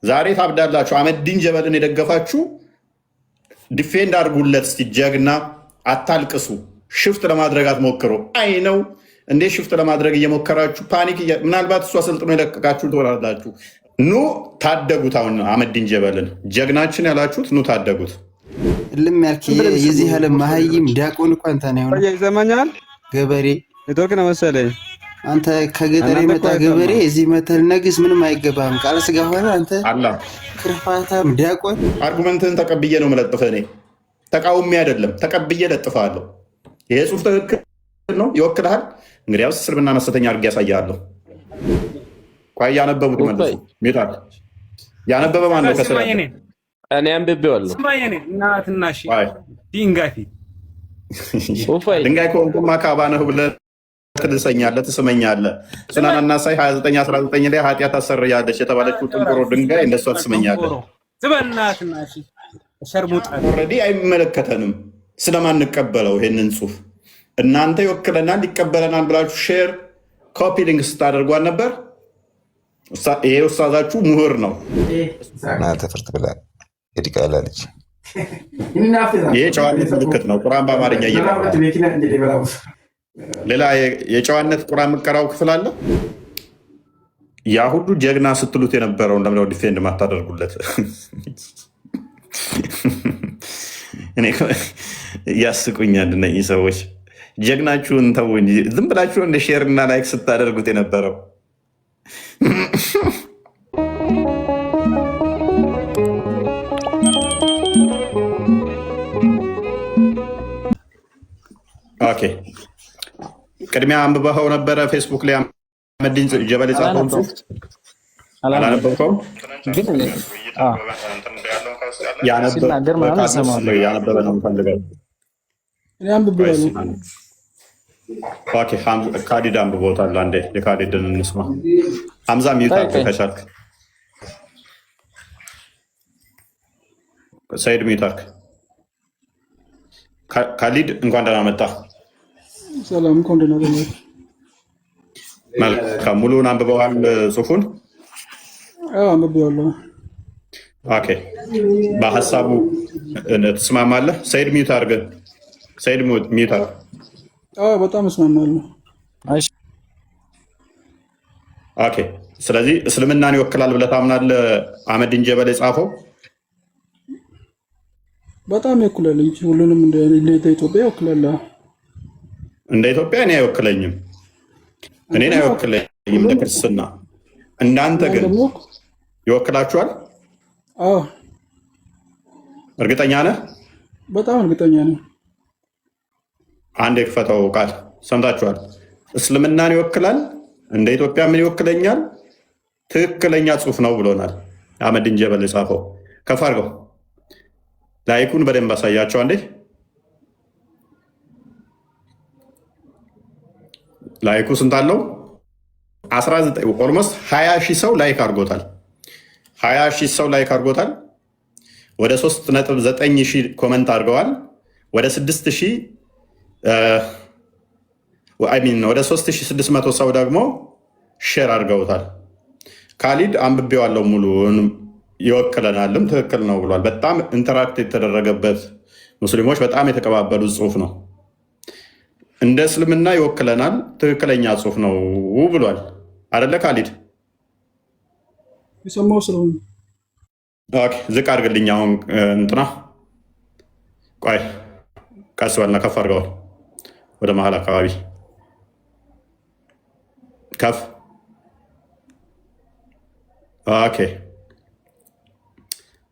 ዛሬ ታብዳላችሁ። አህመዲን ጀበልን የደገፋችሁ ዲፌንድ አድርጉለት እስቲ። ጀግና አታልቅሱ። ሽፍት ለማድረግ አትሞክሩ። አይ ነው እንዴ ሽፍት ለማድረግ እየሞከራችሁ ፓኒክ ምናልባት እሱ አሰልጥኖ የለቀቃችሁ ትወራላችሁ። ኑ ታደጉት። አሁን አህመዲን ጀበልን ጀግናችን ያላችሁት ኑ ታደጉት። እልም ያልክ የዚህ ዓለም መሀይም ዲያቆን እኮ አንተ ነው። ይዘማኛል ገበሬ ኔትወርክ ነው መሰለኝ። አንተ ከገጠር የመጣ ገበሬ እዚህ መተል ነግስ ምንም አይገባም። ቃል ስጋ ሆነ አንተ ክርፋታም ዲያቆን። አርጉመንትህን ተቀብዬ ነው መለጥፈ። እኔ ተቃውሜ አይደለም ተቀብዬ ለጥፋለሁ። ይሄ ጽሁፍ ትክክል ነው፣ ይወክልሃል። እንግዲያውስ እስልምና ሐሰተኛ አድርጌ ያሳያለሁ። ቋይ ያነበቡት መልሱ። ሜታል ያነበበ ማን ነው? ከስራ እኔ አንብቤዋለሁ። እናትናሽ ድንጋይ ፊት ድንጋይ ከሆንኩማ ካባ ነህ ብለህ ትልሰኛለህ፣ ትስመኛለህ። ሱናን አናሳይ 29:19 ላይ ኃጢአት ታሰርያለች የተባለችው ጥንቁሮ ድንጋይ እንደሷ ትስመኛለህ። ዝበናትናሽ ሸርሙጣ ኦልሬዲ አይመለከተንም ስለማንቀበለው ይሄንን ጽሁፍ እናንተ ይወክለናል ይቀበለናል ብላችሁ ሼር ኮፒ ሊንክ ስታደርጓል ነበር። ይሄ ውስታዛችሁ ምሁር ነው። ተፍርት ብላ ዲቃላ ልጅ ይሄ ጨዋነት ምልክት ነው። ቁርአን በአማርኛ እየቀራ ሌላ የጨዋነት ቁርአን የምትቀራው ክፍል አለ። ያ ሁሉ ጀግና ስትሉት የነበረውን ለምነው ዲፌንድ ማታደርጉለት? እኔ ያስቁኛል እነዚህ ሰዎች። ጀግናችሁን ተው እንጂ ዝም ብላችሁ እንደ ሼር እና ላይክ ስታደርጉት የነበረው ኦኬ። ቅድሚያ አንብበኸው ነበረ ፌስቡክ ላይ አህመዲን ጀበል የጻፈውን ጽሁፍ አላነበብከውም? ያነበበ ነው ፈልገው። ካዲድ አንብቦታል። አንዴ የካዲድን እንስማ። ሀምዛ ሚዩት አድርግ ከቻልክ። ሰይድ ሚዩት አድርግ። ካሊድ እንኳን ደህና መጣ። ሰላም እንኳን ደህና መጣ። መልካም። ሙሉውን አንብበዋል ጽሁፉን? አዎ አንብቤዋለሁ። ኦኬ። በሀሳቡ ትስማማለህ? ሰይድ ሚዩት አድርግ። ሰይድ ሚዩት አድርግ። አዎ በጣም እስማማለሁ። ኦኬ። ስለዚህ እስልምናን ይወክላል ብለህ ታምናለህ? አህመዲን ጀበል የጻፈው በጣም ይወክላል እንጂ ሁሉንም እንደ ኢትዮጵያ ይወክላል። እንደ ኢትዮጵያ እኔ አይወክለኝም፣ እኔን አይወክለኝም እንደ ክርስትና። እንዳንተ ግን ይወክላችኋል? አዎ። እርግጠኛ ነህ? በጣም እርግጠኛ ነኝ። አንድ የክፈተው ቃል ሰምታችኋል። እስልምናን ይወክላል፣ እንደ ኢትዮጵያ ምን ይወክለኛል? ትክክለኛ ጽሁፍ ነው ብሎናል አህመዲን ጀበል የጻፈው። ከፍ አድርገው። ላይኩን በደንብ አሳያቸው አንዴ። ላይኩ ስንት አለው? 19 ኦልሞስት 20 ሺህ ሰው ላይክ አድርጎታል። 20 ሺህ ሰው ላይክ አድርጎታል። ወደ 3.9 ሺህ ኮመንት አድርገዋል። ወደ 3600 ሰው ደግሞ ሼር አድርገውታል። ካሊድ አንብቤዋለሁ ሙሉ ይወክለናልም ትክክል ነው ብሏል። በጣም ኢንተራክት የተደረገበት ሙስሊሞች በጣም የተቀባበሉት ጽሁፍ ነው። እንደ እስልምና ይወክለናል ትክክለኛ ጽሁፍ ነው ብሏል አደለ ካሊድ? የሰማው ስለሆነ ዝቅ አድርግልኝ። አሁን እንትና ቆይ ቀስ በልና ከፍ አድርገዋል። ወደ መሀል አካባቢ ከፍ። ኦኬ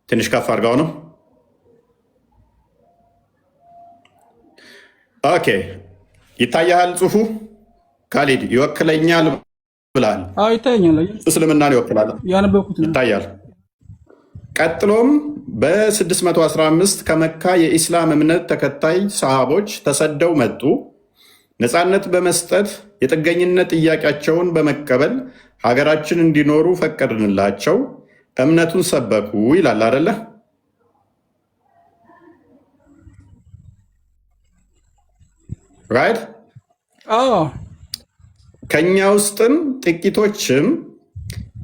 ትንሽ ከፍ አድርገው ነው። ኦኬ ይታያል ጽሁፉ። ካሊድ ይወክለኛል ብላል። ይታያል። እስልምናን ይወክላል ይታያል። ቀጥሎም በ615 ከመካ የኢስላም እምነት ተከታይ ሰሃቦች ተሰደው መጡ። ነፃነት በመስጠት የጥገኝነት ጥያቄያቸውን በመቀበል ሀገራችን እንዲኖሩ ፈቀድንላቸው፣ እምነቱን ሰበኩ ይላል አደለ? ራይት። ከኛ ውስጥም ጥቂቶችም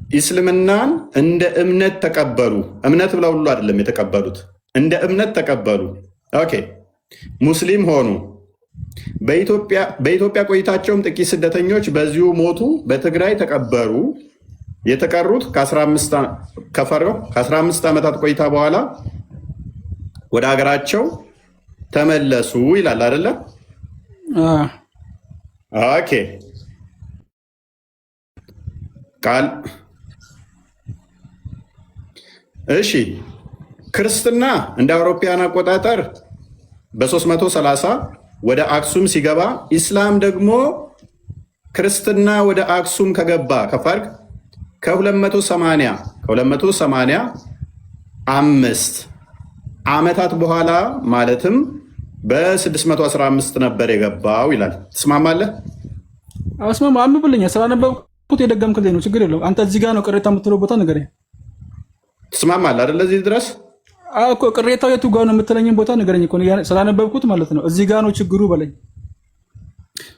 እስልምናን እንደ እምነት ተቀበሉ። እምነት ብለው ሁሉ አይደለም የተቀበሉት፣ እንደ እምነት ተቀበሉ። ኦኬ ሙስሊም ሆኑ። በኢትዮጵያ ቆይታቸውም ጥቂት ስደተኞች በዚሁ ሞቱ፣ በትግራይ ተቀበሩ። የተቀሩት ከ15 ዓመታት ቆይታ በኋላ ወደ ሀገራቸው ተመለሱ ይላል አይደለ? ኦኬ ቃል እሺ። ክርስትና እንደ አውሮፓውያን አቆጣጠር በ330 ወደ አክሱም ሲገባ፣ ኢስላም ደግሞ ክርስትና ወደ አክሱም ከገባ ከፈርቅ ከ285 ዓመታት በኋላ ማለትም በ615 ነበር የገባው ይላል። ትስማማለህ? አስማማ አንብብልኝ። ስላነበብኩት የደገምክልኝ ነው፣ ችግር የለውም። አንተ እዚህ ጋር ነው ቅሬታ የምትለው ቦታ ንገረኝ። ትስማማለህ አይደል? እዚህ ድረስ እኮ ቅሬታው የቱ ጋር ነው የምትለኝን ቦታ ንገረኝ እኮ ስላነበብኩት ማለት ነው። እዚህ ጋር ነው ችግሩ በለኝ።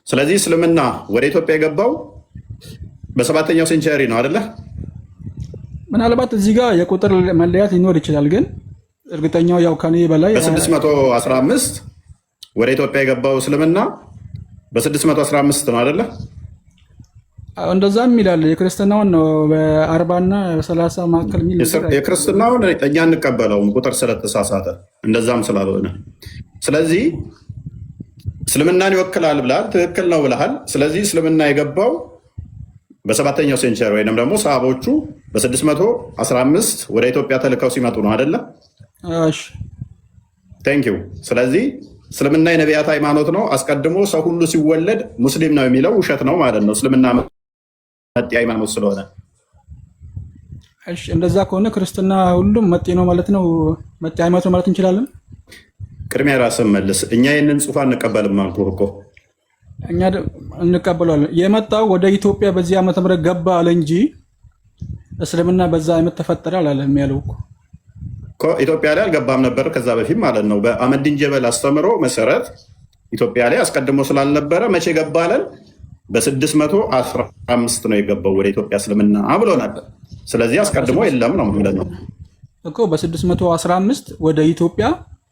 ስለዚህ እስልምና ወደ ኢትዮጵያ የገባው በ7ኛው ሴንቸሪ ነው አይደለ? ምናልባት እዚህ ጋር የቁጥር መለያት ሊኖር ይችላል፣ ግን እርግጠኛው ያው ከኔ በላይ በ615 ወደ ኢትዮጵያ የገባው እስልምና በ615 ነው አይደለ? እንደዛም ይላል። የክርስትናውን ነው በ40 እና 30 መካከል የሚል የክርስትናውን እኛ እንቀበለውም ቁጥር ስለተሳሳተ እንደዛም ስላልሆነ፣ ስለዚህ እስልምናን ይወክላል ብላል። ትክክል ነው ብለሃል። ስለዚህ እስልምና የገባው በ7ኛው ሴንቸሪ ወይም ደግሞ ሰሃቦቹ በ615 ወደ ኢትዮጵያ ተልከው ሲመጡ ነው አይደለ? እሺ ቴንኪው። ስለዚህ እስልምና የነቢያት ሃይማኖት ነው። አስቀድሞ ሰው ሁሉ ሲወለድ ሙስሊም ነው የሚለው ውሸት ነው ማለት ነው። እስልምና መጤ ሃይማኖት ስለሆነ። እሺ እንደዛ ከሆነ ክርስትና ሁሉም መጤ ነው ማለት ነው፣ መጤ ሃይማኖት ነው ማለት እንችላለን? ቅድሚያ ራስን መልስ። እኛ ይህንን ጽሑፍ አንቀበልም አልኩህ እኮ። እኛ እንቀበለዋለን። የመጣው ወደ ኢትዮጵያ በዚህ ዓመተ ምህረት ገባ አለ እንጂ እስልምና በዛ ዓመት ተፈጠረ አላለም ያለው እኮ። ኢትዮጵያ ላይ አልገባም ነበር ከዛ በፊት ማለት ነው። በአህመዲን ጀበል አስተምሮ መሰረት ኢትዮጵያ ላይ አስቀድሞ ስላልነበረ መቼ ገባ አለን? በ615 ነው የገባው ወደ ኢትዮጵያ እስልምና ብሎናል። ስለዚህ አስቀድሞ የለም ነው ማለት ነው እኮ። በ615 ወደ ኢትዮጵያ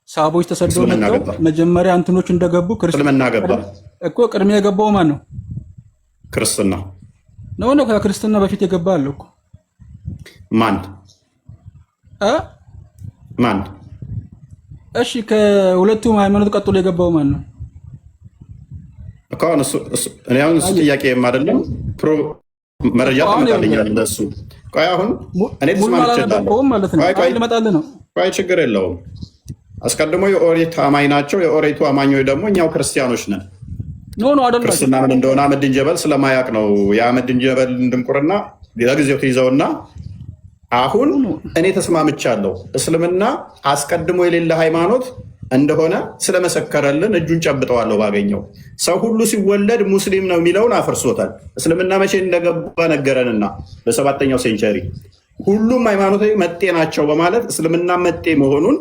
ሰሃቦች ተሰደው መጥተው መጀመሪያ እንትኖች እንደገቡ ክርስትና ገባ እኮ። ቅድሚያ የገባው ማን ነው? ክርስትና ነው። ከክርስትና በፊት የገባ አለ እኮ። ማን ማን? እሺ ከሁለቱም ሃይማኖት ቀጥሎ የገባው ማን ነው? እኔ አሁን እሱ ጥያቄ አይደለም፣ መረጃ ትመጣልኛል ለሱ። ቆይ አሁን እኔ ተስማምቻለሁ ማለት ነው። ቆይ ችግር የለውም። አስቀድሞ የኦሪት አማኝ ናቸው። የኦሪቱ አማኞች ደግሞ እኛው ክርስቲያኖች ነን። ክርስትና ምን እንደሆነ አህመዲን ጀበል ስለማያውቅ ነው። የአህመዲን ጀበል ድንቁርና ለጊዜው ትይዘውና አሁን እኔ ተስማምቻለሁ። እስልምና አስቀድሞ የሌለ ሃይማኖት እንደሆነ ስለመሰከረልን እጁን ጨብጠዋለሁ ባገኘው። ሰው ሁሉ ሲወለድ ሙስሊም ነው የሚለውን አፍርሶታል። እስልምና መቼ እንደገባ ነገረንና በ7ኛው ሴንቸሪ ሁሉም ሃይማኖቶች መጤ ናቸው በማለት እስልምና መጤ መሆኑን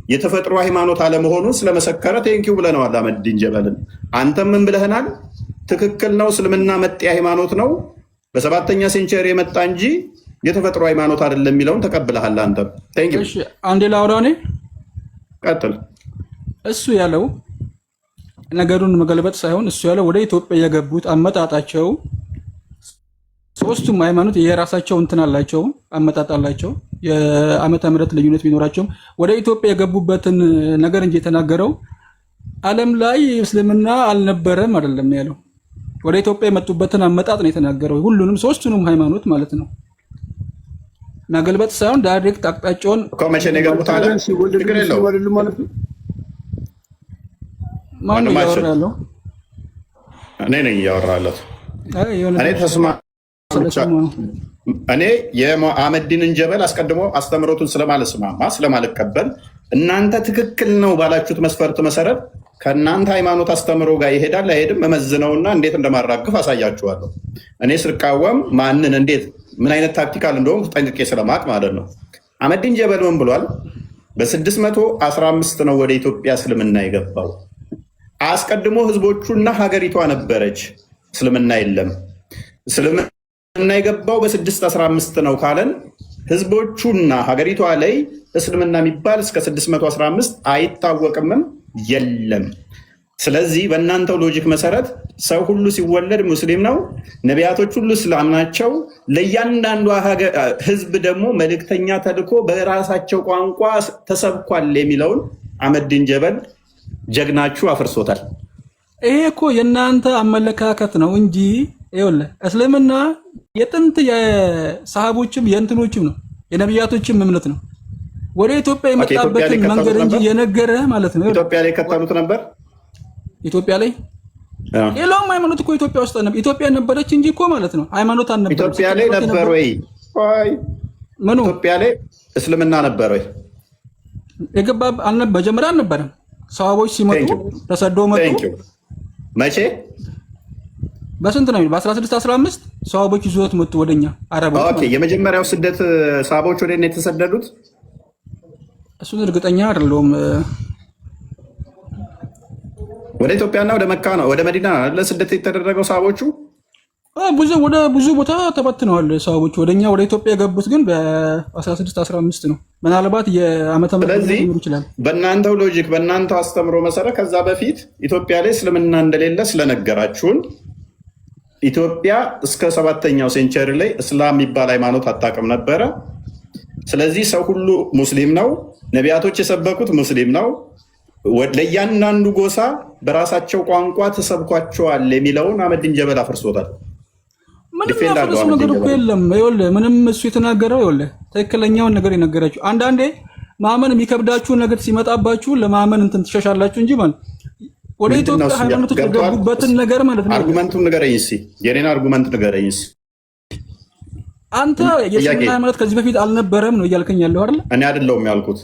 የተፈጥሮ ሃይማኖት አለመሆኑን ስለመሰከረ ቴንኪው ብለነዋል አህመዲን ጀበልን። አንተም ምን ብለህናል? ትክክል ነው፣ እስልምና መጤ ሃይማኖት ነው፣ በ7ኛ ሴንቸሪ የመጣ እንጂ የተፈጥሮ ሃይማኖት አይደለም የሚለውን ተቀብለሃል አንተም። ቴንኪው። አንዴ ላውራ እኔ። ቀጥል። እሱ ያለው ነገሩን መገልበጥ ሳይሆን እሱ ያለው ወደ ኢትዮጵያ የገቡት አመጣጣቸው ሶስቱም ሃይማኖት የራሳቸው እንትን አላቸው፣ አመጣጥ አላቸው። የዓመተ ምህረት ልዩነት ቢኖራቸውም ወደ ኢትዮጵያ የገቡበትን ነገር እንጂ የተናገረው ዓለም ላይ እስልምና አልነበረም አይደለም ያለው። ወደ ኢትዮጵያ የመጡበትን አመጣጥ ነው የተናገረው፣ ሁሉንም ሶስቱንም ሃይማኖት ማለት ነው። መገልበጥ ሳይሆን ዳይሬክት አቅጣጫውን መቼ ነው የገቡት አለ። ችግር የለውም። ማን ነው እያወራ ያለው? እኔ ነኝ እያወራ ያለሁት። እኔ የአህመዲንን ጀበል አስቀድሞ አስተምሮቱን ስለማልስማማ ስለማልቀበል እናንተ ትክክል ነው ባላችሁት መስፈርት መሰረት ከእናንተ ሃይማኖት አስተምሮ ጋር ይሄዳል አይሄድም መመዝነውና እንዴት እንደማራግፍ አሳያችኋለሁ። እኔ ስቃወም ማንን እንዴት ምን አይነት ታክቲካል እንደሆነ ጠንቅቄ ስለማቅ ማለት ነው። አህመዲን ጀበል ምን ብሏል? በ615 ነው ወደ ኢትዮጵያ እስልምና የገባው። አስቀድሞ ህዝቦቹና ሀገሪቷ ነበረች፣ እስልምና የለም። እስልምና የገባው በ615 ነው ካለን ህዝቦቹና ሀገሪቷ ላይ እስልምና የሚባል እስከ 615 አይታወቅምም፣ የለም። ስለዚህ በእናንተው ሎጂክ መሰረት ሰው ሁሉ ሲወለድ ሙስሊም ነው፣ ነቢያቶች ሁሉ እስላም ናቸው። ለእያንዳንዷ ህዝብ ደግሞ መልእክተኛ ተልኮ በራሳቸው ቋንቋ ተሰብኳል የሚለውን አህመዲን ጀበል ጀግናችሁ አፍርሶታል። ይሄ እኮ የእናንተ አመለካከት ነው እንጂ ይኸውልህ እስልምና የጥንት የሰሃቦችም የእንትኖችም ነው የነቢያቶችም እምነት ነው። ወደ ኢትዮጵያ የመጣበትን መንገድ እንጂ የነገረ ማለት ነው። ኢትዮጵያ ላይ ከተሉት ነበር። ኢትዮጵያ ላይ ሌላውም ሃይማኖት እኮ ኢትዮጵያ ውስጥ ነበር። ኢትዮጵያ ነበረች እንጂ እኮ ማለት ነው ሃይማኖት አልነበረም። ኢትዮጵያ ላይ ነበር ወይ? ምኑ ኢትዮጵያ ላይ እስልምና ነበር ወይ? የገባ አልነበረ። መጀመሪያ አልነበረም። ሰሃቦች ሲመጡ ተሰደው መጡ። መቼ? በስንት ነው? በ1615 ሰሃቦች ይዞት መጡ ወደኛ አረቦች። ኦኬ። የመጀመሪያው ስደት ሰሃቦች ወደ እኔ የተሰደዱት እሱን እርግጠኛ አይደለሁም። ወደ ኢትዮጵያና ወደ መካ ነው ወደ መዲና ለስደት የተደረገው ሰሃቦቹ ወደ ብዙ ቦታ ተበትነዋል። ሰሃቦች ወደኛ ወደ ኢትዮጵያ የገቡት ግን በ1615 ነው። ምናልባት የዓመተ ምህረት ሊሆን ይችላል። በእናንተው ሎጂክ በእናንተው አስተምሮ መሰረት ከዛ በፊት ኢትዮጵያ ላይ እስልምና እንደሌለ ስለነገራችሁን ኢትዮጵያ እስከ 7ኛው ሴንቸሪ ላይ እስላም የሚባል ሃይማኖት አታውቅም ነበረ። ስለዚህ ሰው ሁሉ ሙስሊም ነው፣ ነቢያቶች የሰበኩት ሙስሊም ነው፣ ለእያንዳንዱ ጎሳ በራሳቸው ቋንቋ ተሰብኳቸዋል የሚለውን አህመዲን ጀበል አፍርሶታል። ምንም ያፈረሱ ነገር እኮ የለም። ይኸውልህ ምንም እሱ የተናገረው ይኸውልህ ትክክለኛውን ነገር የነገራችሁ። አንዳንዴ ማመን የሚከብዳችሁን ነገር ሲመጣባችሁ ለማመን እንትን ትሸሻላችሁ እንጂ ማለት ወደ ኢትዮጵያ ሃይማኖቶች የገቡበትን ነገር ማለት ነው። አርጉመንቱን ንገረኝ እስኪ፣ የኔን አርጉመንት ንገረኝ እስኪ። አንተ የእስልምና ሃይማኖት ከዚህ በፊት አልነበረም ነው እያልከኝ ያለው አይደል? እኔ አይደለሁም ያልኩት።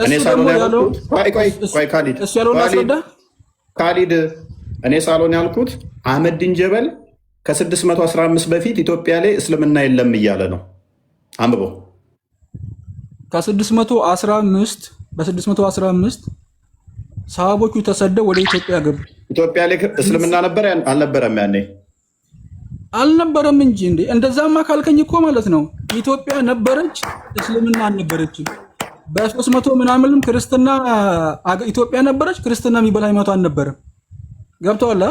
እኔ ሳሎን ያልኩት ቆይ ካሊድ እሱ ያለውን አስረዳ። ካሊድ እኔ ሳሎን ያልኩት አህመዲን ጀበል ከ615 በፊት ኢትዮጵያ ላይ እስልምና የለም እያለ ነው። አንብቦ ከ615 በ615 ሰሃቦቹ ተሰደው ወደ ኢትዮጵያ ገቡ። ኢትዮጵያ ላይ እስልምና ነበር አልነበረም? ያኔ አልነበረም እንጂ እንዴ! እንደዛማ ካልከኝ እኮ ማለት ነው ኢትዮጵያ ነበረች፣ እስልምና አልነበረችም። በ300 ምናምንም ክርስትና ኢትዮጵያ ነበረች፣ ክርስትና የሚባል ሃይማኖት አልነበረም። ገብቶሃል?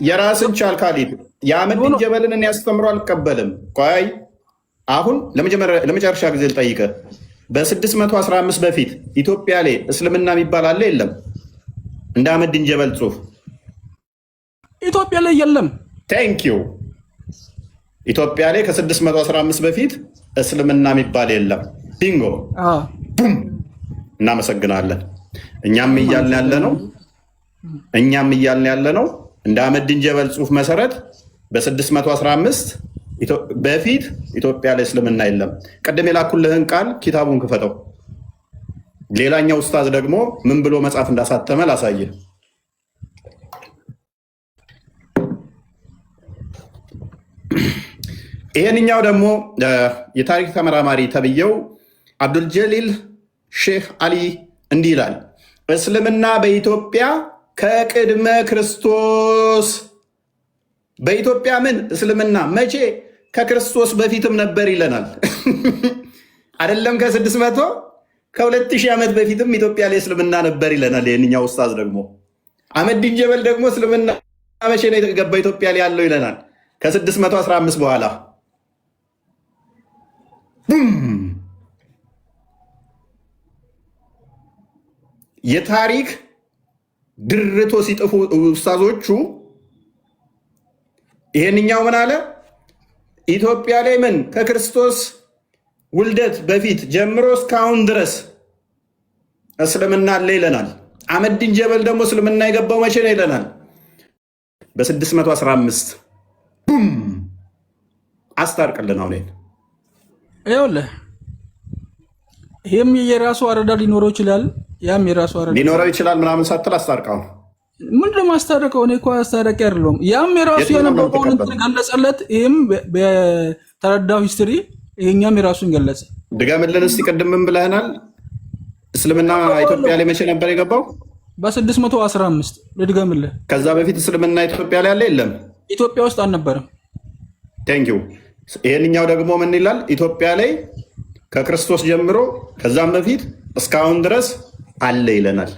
የራስን ቻል ካሊድ የአህመዲን ጀበልን እኔ አስተምሮ አልቀበልም። ቆይ አሁን ለመጨረሻ ጊዜ ልጠይቅህ፣ በ615 በፊት ኢትዮጵያ ላይ እስልምና የሚባል አለ የለም? እንደ አህመዲን ጀበል ጽሁፍ ኢትዮጵያ ላይ የለም። ቴንኪዩ። ኢትዮጵያ ላይ ከ615 በፊት እስልምና የሚባል የለም። ቢንጎ ቡም። እናመሰግናለን። እኛም እያልን ያለ ነው እንደ አህመዲን ጀበል ጽሁፍ መሰረት በ615 በፊት ኢትዮጵያ ላይ እስልምና የለም። ቀደም የላኩልህን ቃል ኪታቡን ክፈተው። ሌላኛው ኡስታዝ ደግሞ ምን ብሎ መጽሐፍ እንዳሳተመ ላሳየህ። ይሄንኛው ደግሞ የታሪክ ተመራማሪ ተብየው አብዱልጀሊል ሼህ አሊ እንዲህ ይላል። እስልምና በኢትዮጵያ ከቅድመ ክርስቶስ በኢትዮጵያ ምን እስልምና መቼ ከክርስቶስ በፊትም ነበር ይለናል። አይደለም ከ600 ከ2000 ዓመት በፊትም ኢትዮጵያ ላይ እስልምና ነበር ይለናል። ይህንኛው ኡስታዝ ደግሞ አህመዲን ጀበል ደግሞ እስልምና መቼ ነው የተገባ ኢትዮጵያ ላይ ያለው ይለናል። ከ615 በኋላ የታሪክ ድርቶ ሲጥፉ ኡስታዞቹ ይሄንኛው ምን አለ? ኢትዮጵያ ላይ ምን ከክርስቶስ ውልደት በፊት ጀምሮ እስካሁን ድረስ እስልምና አለ ይለናል። አህመዲን ጀበል ደግሞ እስልምና የገባው መቼ ነው ይለናል? በ615 ቡም። አስታርቅልን። አሁን ይኸውልህ ይህም የራሱ አረዳ ሊኖረው ይችላል፣ ያም የራሱ አረዳ ሊኖረው ይችላል ምናምን ሳትል አስታርቀው። ምንድን ነው ማስታረቀው? እኔ እኮ አስታራቂ አይደለሁም። ያም የራሱ የነበረውን እንትን ገለጸለት፣ ይህም በተረዳው ሂስትሪ ይሄኛም የራሱን ገለጸ። ድገምልን እስቲ። ቅድም ምን ብለህናል? እስልምና ኢትዮጵያ ላይ መቼ ነበር የገባው? በ615 ልድገምልህ። ከዛ በፊት እስልምና ኢትዮጵያ ላይ ያለ የለም፣ ኢትዮጵያ ውስጥ አልነበረም። ቴንኪው። ይሄንኛው ደግሞ ምን ይላል? ኢትዮጵያ ላይ ከክርስቶስ ጀምሮ ከዛም በፊት እስካሁን ድረስ አለ ይለናል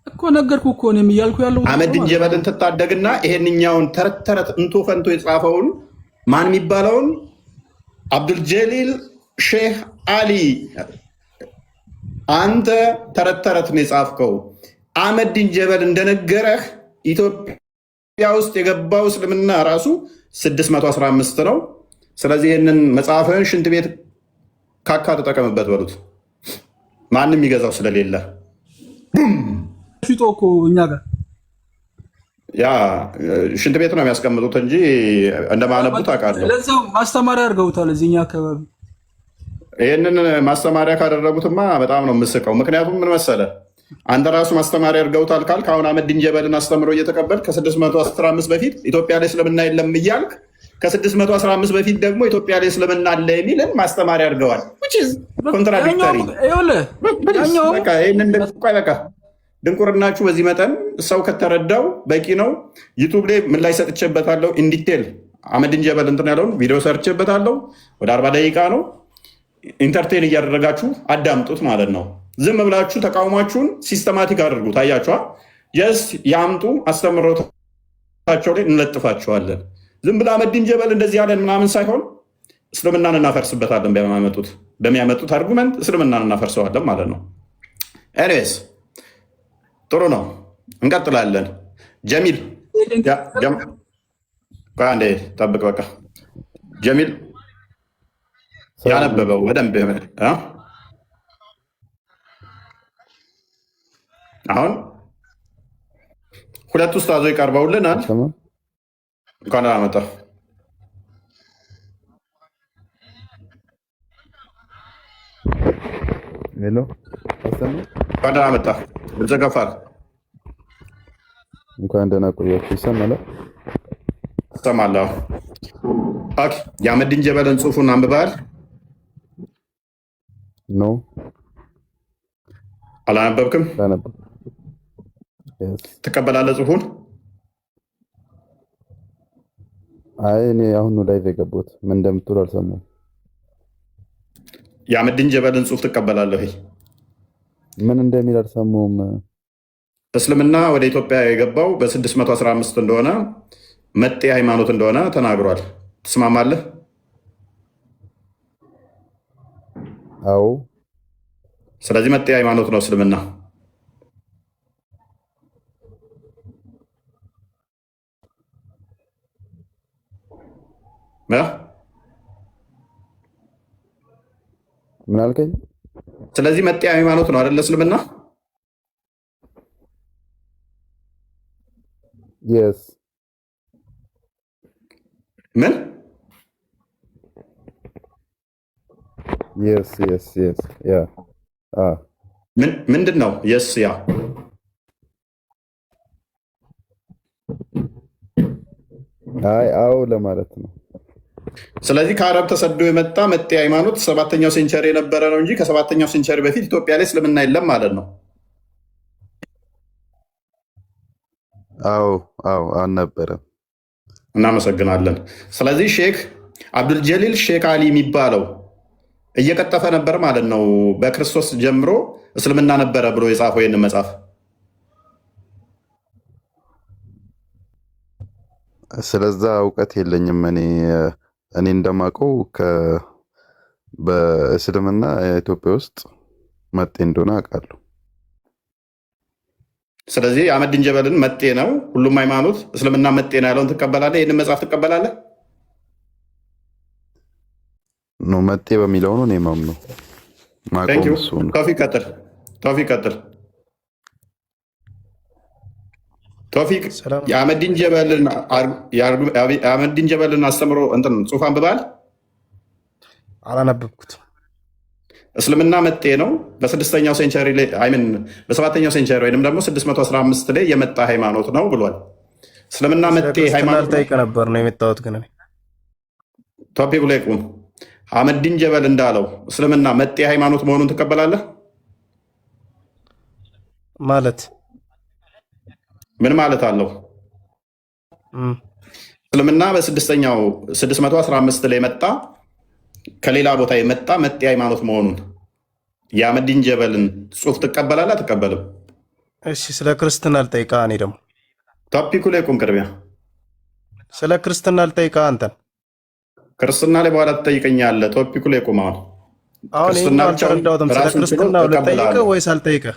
እኮ። ነገርኩ እኮ እኔም እያልኩ ያለው አህመድን ጀበልን ትታደግና ይሄንኛውን ተረት ተረት እንቶ ፈንቶ የጻፈውን ማን የሚባለውን አብዱልጀሊል ሼህ አሊ አንተ ተረት ተረት ነው የጻፍከው። አህመድን ጀበል እንደነገረህ ኢትዮጵያ ውስጥ የገባው እስልምና ራሱ 615 ነው። ስለዚህ ይህንን መጽሐፍህን ሽንት ቤት ካካ ተጠቀምበት በሉት፣ ማንም ይገዛው ስለሌለ። ሽጦ እኮ እኛ ጋር ያ ሽንት ቤት ነው የሚያስቀምጡት እንጂ እንደማነቡት አውቃለሁ። ለዛው ማስተማሪያ አድርገውታል እዚህኛ አካባቢ። ይህንን ማስተማሪያ ካደረጉትማ በጣም ነው የምስቀው። ምክንያቱም ምን መሰለ፣ አንተ ራሱ ማስተማሪያ አድርገውታል ካልክ አሁን አህመድን ጀበልን አስተምሮ እየተቀበል ከ615 በፊት ኢትዮጵያ ላይ እስልምና የለም እያልክ ከ615 በፊት ደግሞ ኢትዮጵያ ላይ እስልምና አለ የሚልን ማስተማሪያ አድርገዋል። ኮንትራዲክተሪ። በቃ ድንቁርናችሁ በዚህ መጠን ሰው ከተረዳው በቂ ነው። ዩቱብ ላይ ምን ላይ ሰጥቼበታለሁ ኢንዲቴል አህመድን ጀበል እንትን ያለውን ቪዲዮ ሰርቼበታለሁ። ወደ 40 ደቂቃ ነው። ኢንተርቴን እያደረጋችሁ አዳምጡት ማለት ነው። ዝም ብላችሁ ተቃውሟችሁን ሲስተማቲክ አድርጉት። አያችኋል? ጀስት ያምጡ፣ አስተምሮታቸው ላይ እንለጥፋቸዋለን። ዝም ብላ አህመድን ጀበል እንደዚህ ያለን ምናምን ሳይሆን እስልምናን እናፈርስበታለን። በሚያመጡት አርጉመንት እስልምናን እናፈርሰዋለን ማለት ነው። ኤኒዌይስ ጥሩ ነው፣ እንቀጥላለን። ጀሚል አንዴ ጠብቅ። በቃ ጀሚል ያነበበው በደንብ አሁን ሁለት ኡስታዞች ቀርበውልናል። እንኳን አመጣ ሄሎ እንኳን አመጣ ብዘጋፋል እንኳን ደህና ቆያችሁ። ይሰማል? እሰማለሁ። ኦኬ፣ የአህመድን ጀበልን ጽሑፉን አንብበሃል? ኖ አላነበብክም? ትቀበላለህ ጽሑፉን? አይ እኔ አሁን ነው ላይቭ የገባሁት። ምን እንደምትሉ አልሰማሁም። የአህመድን ጀበልን ጽሑፍ ትቀበላለህ? ምን እንደሚል አልሰማሁም። እስልምና ወደ ኢትዮጵያ የገባው በ615 እንደሆነ መጤ ሃይማኖት እንደሆነ ተናግሯል። ትስማማለህ? አዎ። ስለዚህ መጤ ሃይማኖት ነው እስልምና። ምን አልከኝ? ስለዚህ መጤ ሃይማኖት ነው አይደለ እስልምና? የስ ምን? የስ ያ ምንድን ነው? የስ ያ አይ አዎ ለማለት ነው። ስለዚህ ከአረብ ተሰዶ የመጣ መጤ ሃይማኖት 7ኛው ሴንቸሪ የነበረ ነው እንጂ ከ7ኛው ሴንቸሪ በፊት ኢትዮጵያ ላይ እስልምና የለም ማለት ነው። አዎ አልነበረም። እናመሰግናለን። ስለዚህ ሼክ አብዱልጀሊል ሼክ አሊ የሚባለው እየቀጠፈ ነበር ማለት ነው። በክርስቶስ ጀምሮ እስልምና ነበረ ብሎ የጻፈው ይህንን መጽሐፍ። ስለዛ እውቀት የለኝም። እኔ እንደማውቀው በእስልምና ኢትዮጵያ ውስጥ መጤ እንደሆነ አውቃለሁ። ስለዚህ አህመድን ጀበልን መጤ ነው ሁሉም ሃይማኖት እስልምና መጤ ነው ያለውን ትቀበላለህ? ይህንን መጽሐፍ ትቀበላለህ? መጤ በሚለው ነው እኔ የማምነው። ቶፊቅ የአህመድን ጀበልን አስተምሮ እንትን ጽሑፍ አንብበሃል? አላነበብኩት። እስልምና መጤ ነው በ6ኛው ሴንቸሪ ላይ በ7ኛው ሴንቸሪ ወይም ደግሞ 615 ላይ የመጣ ሃይማኖት ነው ብሏል። እስልምና መጤ ሃይማኖት ጠይቅ ነበር ነው የመጣሁት። ግን ቶፒኩ ላይ ቁም። አህመድን ጀበል እንዳለው እስልምና መጤ ሃይማኖት መሆኑን ትቀበላለህ? ማለት ምን ማለት አለው? እስልምና በስድስተኛው 615 ላይ መጣ ከሌላ ቦታ የመጣ መጤ ሃይማኖት መሆኑን የአህመዲን ጀበልን ጽሑፍ ትቀበላለህ አትቀበልም? እሺ ስለ ክርስትና ልጠይቃ። እኔ ደግሞ ቶፒኩ ላይ ቁም። ቅድሚያ ስለ ክርስትና ልጠይቃ። አንተን ክርስትና ላይ በኋላ ትጠይቀኛለህ። ቶፒኩ ላይ ቁም። አሁን ስለ ክርስትና ልጠይቅህ ወይስ አልጠይቅህ?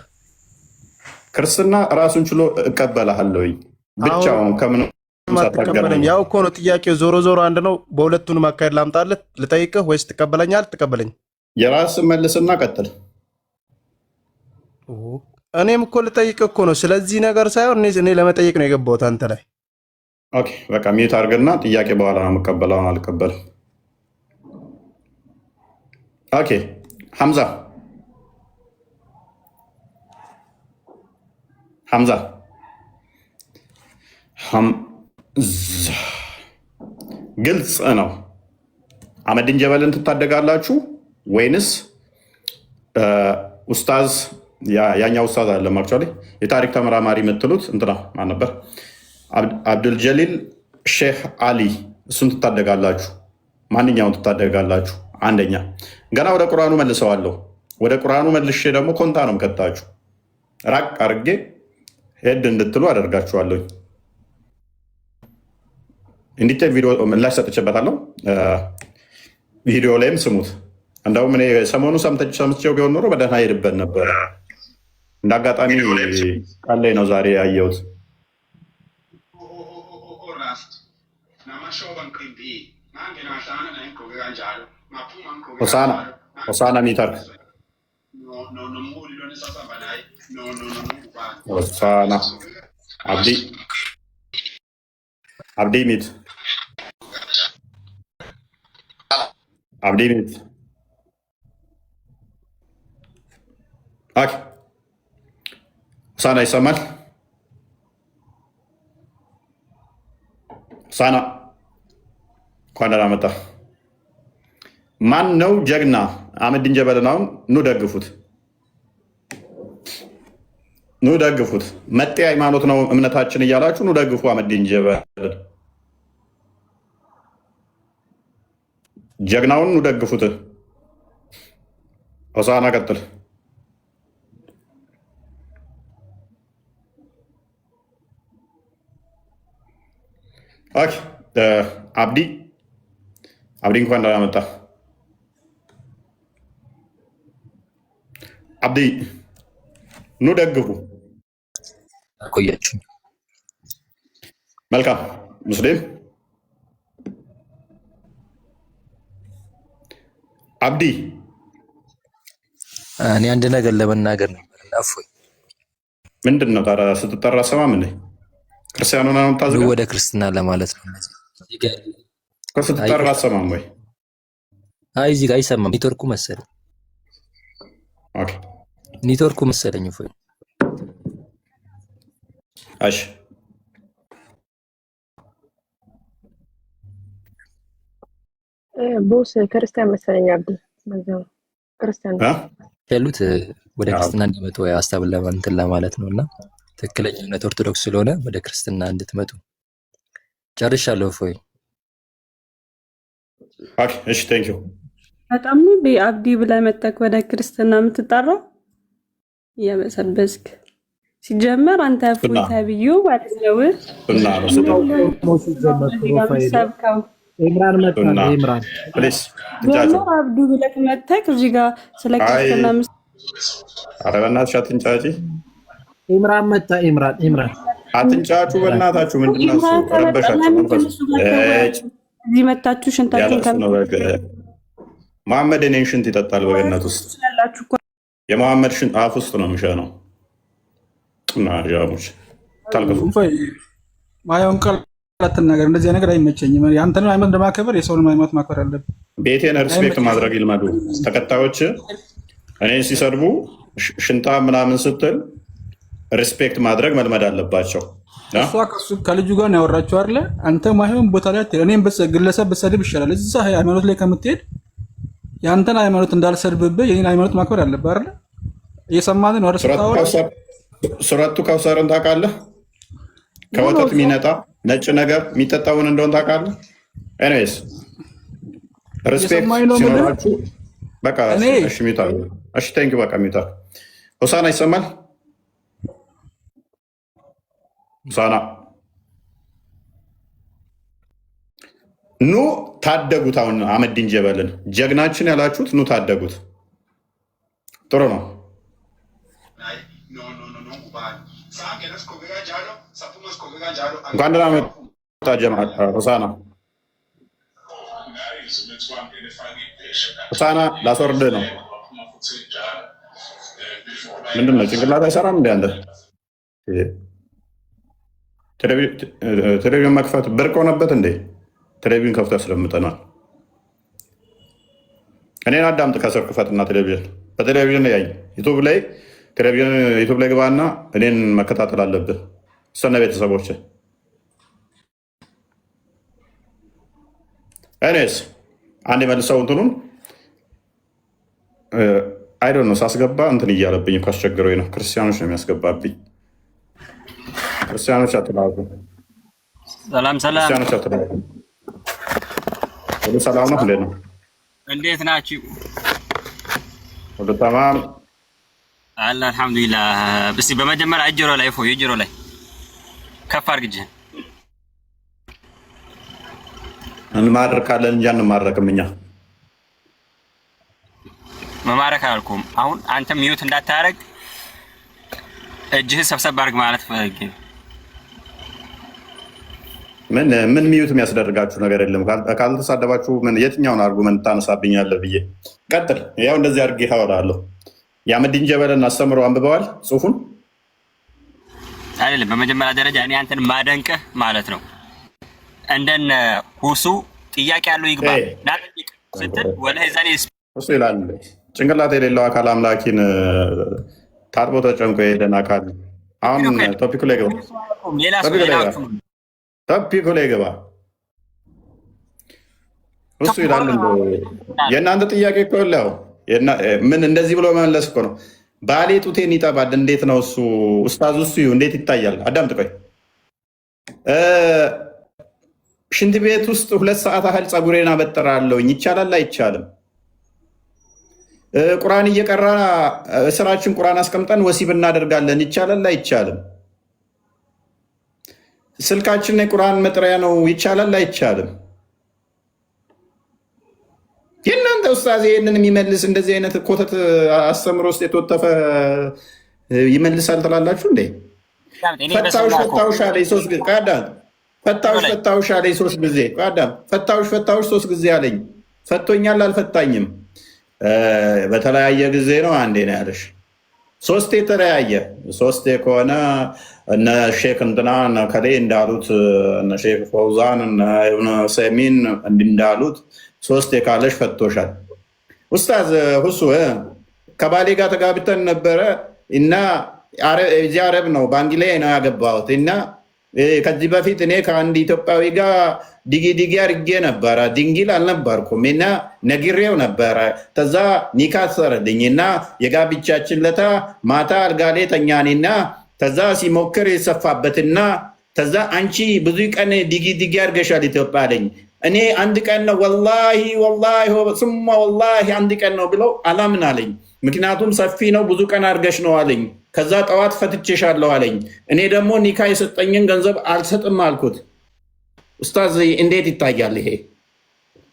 ክርስትና ራሱን ችሎ እቀበላለሁኝ ብቻውን ከምን አትቀበለኝ? ያው እኮ ነው ጥያቄው። ዞሮ ዞሮ አንድ ነው። በሁለቱንም አካሄድ ላምጣልህ። ልጠይቅህ ወይስ ትቀበለኛል? ትቀበለኝ? የራስን መልስና ቀጥል። እኔም እኮ ልጠይቅህ እኮ ነው። ስለዚህ ነገር ሳይሆን እኔ ለመጠየቅ ነው የገባሁት አንተ ላይ። ኦኬ በቃ ሚዩት አድርግና ጥያቄ በኋላ ነው የምቀበለው አልቀበልም። ኦኬ ሐምዛ ግልጽ ነው። አህመዲን ጀበልን ትታደጋላችሁ ወይንስ ኡስታዝ ያኛው ኡስታዝ አለ አክቹዋሊ የታሪክ ተመራማሪ የምትሉት እንትና ማን ነበር? አብዱልጀሊል ሼህ አሊ እሱን ትታደጋላችሁ? ማንኛውን ትታደጋላችሁ? አንደኛ ገና ወደ ቁርአኑ መልሰዋለሁ። ወደ ቁርአኑ መልሼ ደግሞ ኮንታ ነው የምከታችሁ። ራቅ አድርጌ ሄድ እንድትሉ አደርጋችኋለሁ። እንዲቴ ቪዲዮ ምላሽ ሰጥቼበታለሁ። ቪዲዮ ላይም ስሙት። እንደውም እኔ ሰሞኑ ሰምቼው ቢሆን ኖሮ በደህና ሄድበት ነበር። እንደ አጋጣሚ ቃል ላይ ነው ዛሬ ያየሁት። ሆሳና ሚተርክ ሆሳና አብዲ ሚት ሆሳና ይሰማል? ሆሳና እንኳን ደህና መጣ። ማን ነው ጀግና? አህመዲን ጀበልን አሁን ኑ ደግፉት። መጤ ሃይማኖት ነው እምነታችን እያላችሁ ኑ ደግፉ አህመዲን ጀበልን። ጀግናውን ኑ ደግፉት። ሆሳና ቀጥል። አብዲ እንኳን ደህና መጣ። አብዲ ኑ ደግፉ። ቆያችሁ። መልካም ሙስሊም አብዲ እኔ አንድ ነገር ለመናገር ነበር። እፎይ ምንድን ነው ታዲያ ስትጠራ ሰማም እንዴ? ክርስቲያኑ ነው ታዝጋ ወደ ክርስትና ለማለት ነው። ስትጠራ ሰማም ወይ? አይ እዚህ ጋር አይሰማም። ኔትወርኩ መሰለኝ። ኦኬ ኔትወርኩ መሰለኝ። እፎይ እሺ ቦስ ክርስቲያን መሰለኝ አብዲ በዛው ክርስቲያን ያሉት ወደ ክርስትና እንዲመጡ ሀሳብን ለማንተን ለማለት ነውና ትክክለኛ እምነት ኦርቶዶክስ ስለሆነ ወደ ክርስትና እንድትመጡ ጨርሻለሁ። እፎይ ኦኬ እሺ ቴንክ ዩ በጣም ነው አብዲ ብለህ መጣክ ወደ ክርስትና የምትጠራው የበሰበስክ ሲጀመር አንተ እፎይ ተብዩ ማለት ነው እና ነው ኢምራን መጣ። ኢምራን ፕሊስ ጀመር አብዱ ብለህ መጣክ እዚህ ጋር ስለ ክርስትና አረበናት ሻትንጫጪ ኢምራን መጣ። ኢምራን አትንጫጩ በእናታችሁ። ምንድነው እሱ? ረበሻችሁ መንፈስ እዚህ መጣችሁ ሽንታችሁን መሐመድ እኔን ሽንት ይጠጣል በገነት ውስጥ። የመሐመድ ሽንት አፍ ውስጥ ነው የሚሸነው። እና ጃሙች ታልከፉ ማየውን ቃል አትናገር። እንደዚህ ነገር አይመቸኝም። ያንተን ሃይማኖት እንደማከበር የሰውን ሃይማኖት ማክበር አለብህ። ቤቴን ሪስፔክት ማድረግ ይልመዱ። ተከታዮች እኔን ሲሰድቡ ሽንታ ምናምን ስትል ሪስፔክት ማድረግ መልመድ አለባቸው። እሷ ከልጁ ጋር ነው ያወራችሁ አይደለ? አንተ ማይሆን ቦታ ላይ እኔም ግለሰብ ብትሰድብ ይሻላል። እዛ ሃይማኖት ላይ ከምትሄድ ያንተን ሃይማኖት እንዳልሰድብብህ የኔን ሃይማኖት ማክበር አለብህ አይደለ? እየሰማን ነው። ሱረቱ ከውሰርን ታውቃለህ? ከወተት የሚነጣ ነጭ ነገር የሚጠጣውን እንደሆን ታውቃለህ? ኤኒዌይስ ሪስፔክት ሲኖራችሁ በቃ እሺ ሚውት አድርጉ። እሺ ቴንኪው በቃ ሚውት አድርጉ። ሆሳና ይሰማል? ሆሳና ኑ ታደጉት። አሁን አህመዲን ጀበልን ጀግናችን ያላችሁት ኑ ታደጉት። ጥሩ ነው። እንኳን ደህና መጣ ጀማል ሆሳና። ሆሳና ላስወርድህ ነው። ምንድን ነው ጭንቅላት አይሰራም እንደ አንተ? ቴሌቪዥን መክፈት ብርቅ ሆነበት እንዴ? ቴሌቪዥን ከፍቶ ያስደምጠናል። እኔን አዳምጥ። ከስር ክፈትና ቴሌቪዥን በቴሌቪዥን ያይ ዩቱብ ላይ ግባና እኔን መከታተል አለብህ። እሰነ ቤተሰቦች እኔስ አንድ መልሰው እንትኑን አይዶ ነው ሳስገባ እንትን እያለብኝ ካስቸግረኝ ነው። ክርስቲያኖች ነው የሚያስገባብኝ። ክርስቲያኖች አትላሉ። ሰላም ክርስቲያኖች አትላሉ። ሁሉ ሰላም ነው? እንዴት ነው? እንዴት ናችሁ? ሁሉ ተማም አላ አልሐምዱሊላህ። እስቲ በመጀመሪያ እጅሮ ላይ እጅሮ ላይ ከፍ አድርግ እጅህን። እንማርካለን እንጂ አንማረክም እኛ። መማረክ አልኩም። አሁን አንተ ሚዩት እንዳታረግ እጅህን ሰብሰብ አድርግ ማለት ፈልጌ። ምን ሚዩት የሚያስደርጋችሁ ነገር የለም። ካልተሳደባችሁ የትኛውን አርጉመንት ታነሳብኛለህ ብዬ ቀጥል። ያው እንደዚህ አድርጌ ታወራለሁ። የአህመዲን ጀበልን አስተምሮ አንብበዋል ጽሁፉን አይደለም። በመጀመሪያ ደረጃ እኔ አንተን ማደንቅህ ማለት ነው እንደነ ሁሱ ጥያቄ ያለው ይግባ ናጥቅ ስትል ወላሂ ዛኔ እሱ ይላል ጭንቅላት የሌለው አካል አምላኪን ታጥቦ ተጨንቆ የሄደን አካል። አሁን ቶፒኩ ላይ ገባ። ቶፒኩ ላይ ገባ። እሱ ይላል የእናንተ ጥያቄ እኮ ያው ምን እንደዚህ ብሎ መመለስ እኮ ነው። ባሌ ጡቴን ይጠባል። እንዴት ነው እሱ ኡስታዝ? እሱ እንዴት ይታያል? አዳምጥ ቆይ። ሽንት ቤት ውስጥ 2 ሰዓት ያህል ፀጉሬን አበጥራለሁኝ። ይቻላል አይቻልም? ቁርአን እየቀራ ስራችን ቁርአን አስቀምጠን ወሲብ እናደርጋለን። ይቻላል አይቻልም? ስልካችን የቁርአን መጥሪያ ነው። ይቻላል አይቻልም? የእናንተ ኡስታዝ ይህንን የሚመልስ እንደዚህ አይነት ኮተት አስተምሮ ውስጥ የተወተፈ ይመልሳል ትላላችሁ እንዴ? ፈታውሽ አለኝ 3 ጊዜ ቀዳም። ፈታውሽ አለኝ 3 ጊዜ ቀዳም። ፈታውሽ 3 ጊዜ አለኝ። ፈቶኛል አልፈታኝም። በተለያየ ጊዜ ነው አንዴ ነው ያለሽ። 3 የተለያየ 3 ከሆነ እነ ሼክ እንትና እነ ከሌ እንዳሉት እነ ሼክ ፈውዛን እነ ኢብኑ ሰሚን እንዳሉት 3 ካለሽ ፈቶሻል። ኡስታዝ ሁሱ ከባሌ ጋር ተጋብተን ነበረ እና እዚህ አረብ ነው ባንጊላ ነው ያገባሁት እና ከዚህ በፊት እኔ ከአንድ ኢትዮጵያዊ ጋር ዲጊ አድርጌ ነበረ። ድንግል አልነበርኩም እና ነግሬው ነበረ። ተዛ ኒካ ሰረልኝ እና የጋብቻችን ለታ ማታ አልጋሌ ተኛኔና ተዛ ሲሞክር የሰፋበትና ተዛ አንቺ ብዙ ቀን ዲጊ አድርገሻል ኢትዮጵያ አለኝ። እኔ አንድ ቀን ነው ወላሂ ስማ ወላሂ አንድ ቀን ነው ብለው አላምን አለኝ። ምክንያቱም ሰፊ ነው ብዙ ቀን አድርገሽ ነው አለኝ። ከዛ ጠዋት ፈትቼሻለሁ አለኝ። እኔ ደግሞ ኒካ የሰጠኝን ገንዘብ አልሰጥም አልኩት። ኡስታዝ እንዴት ይታያል ይሄ?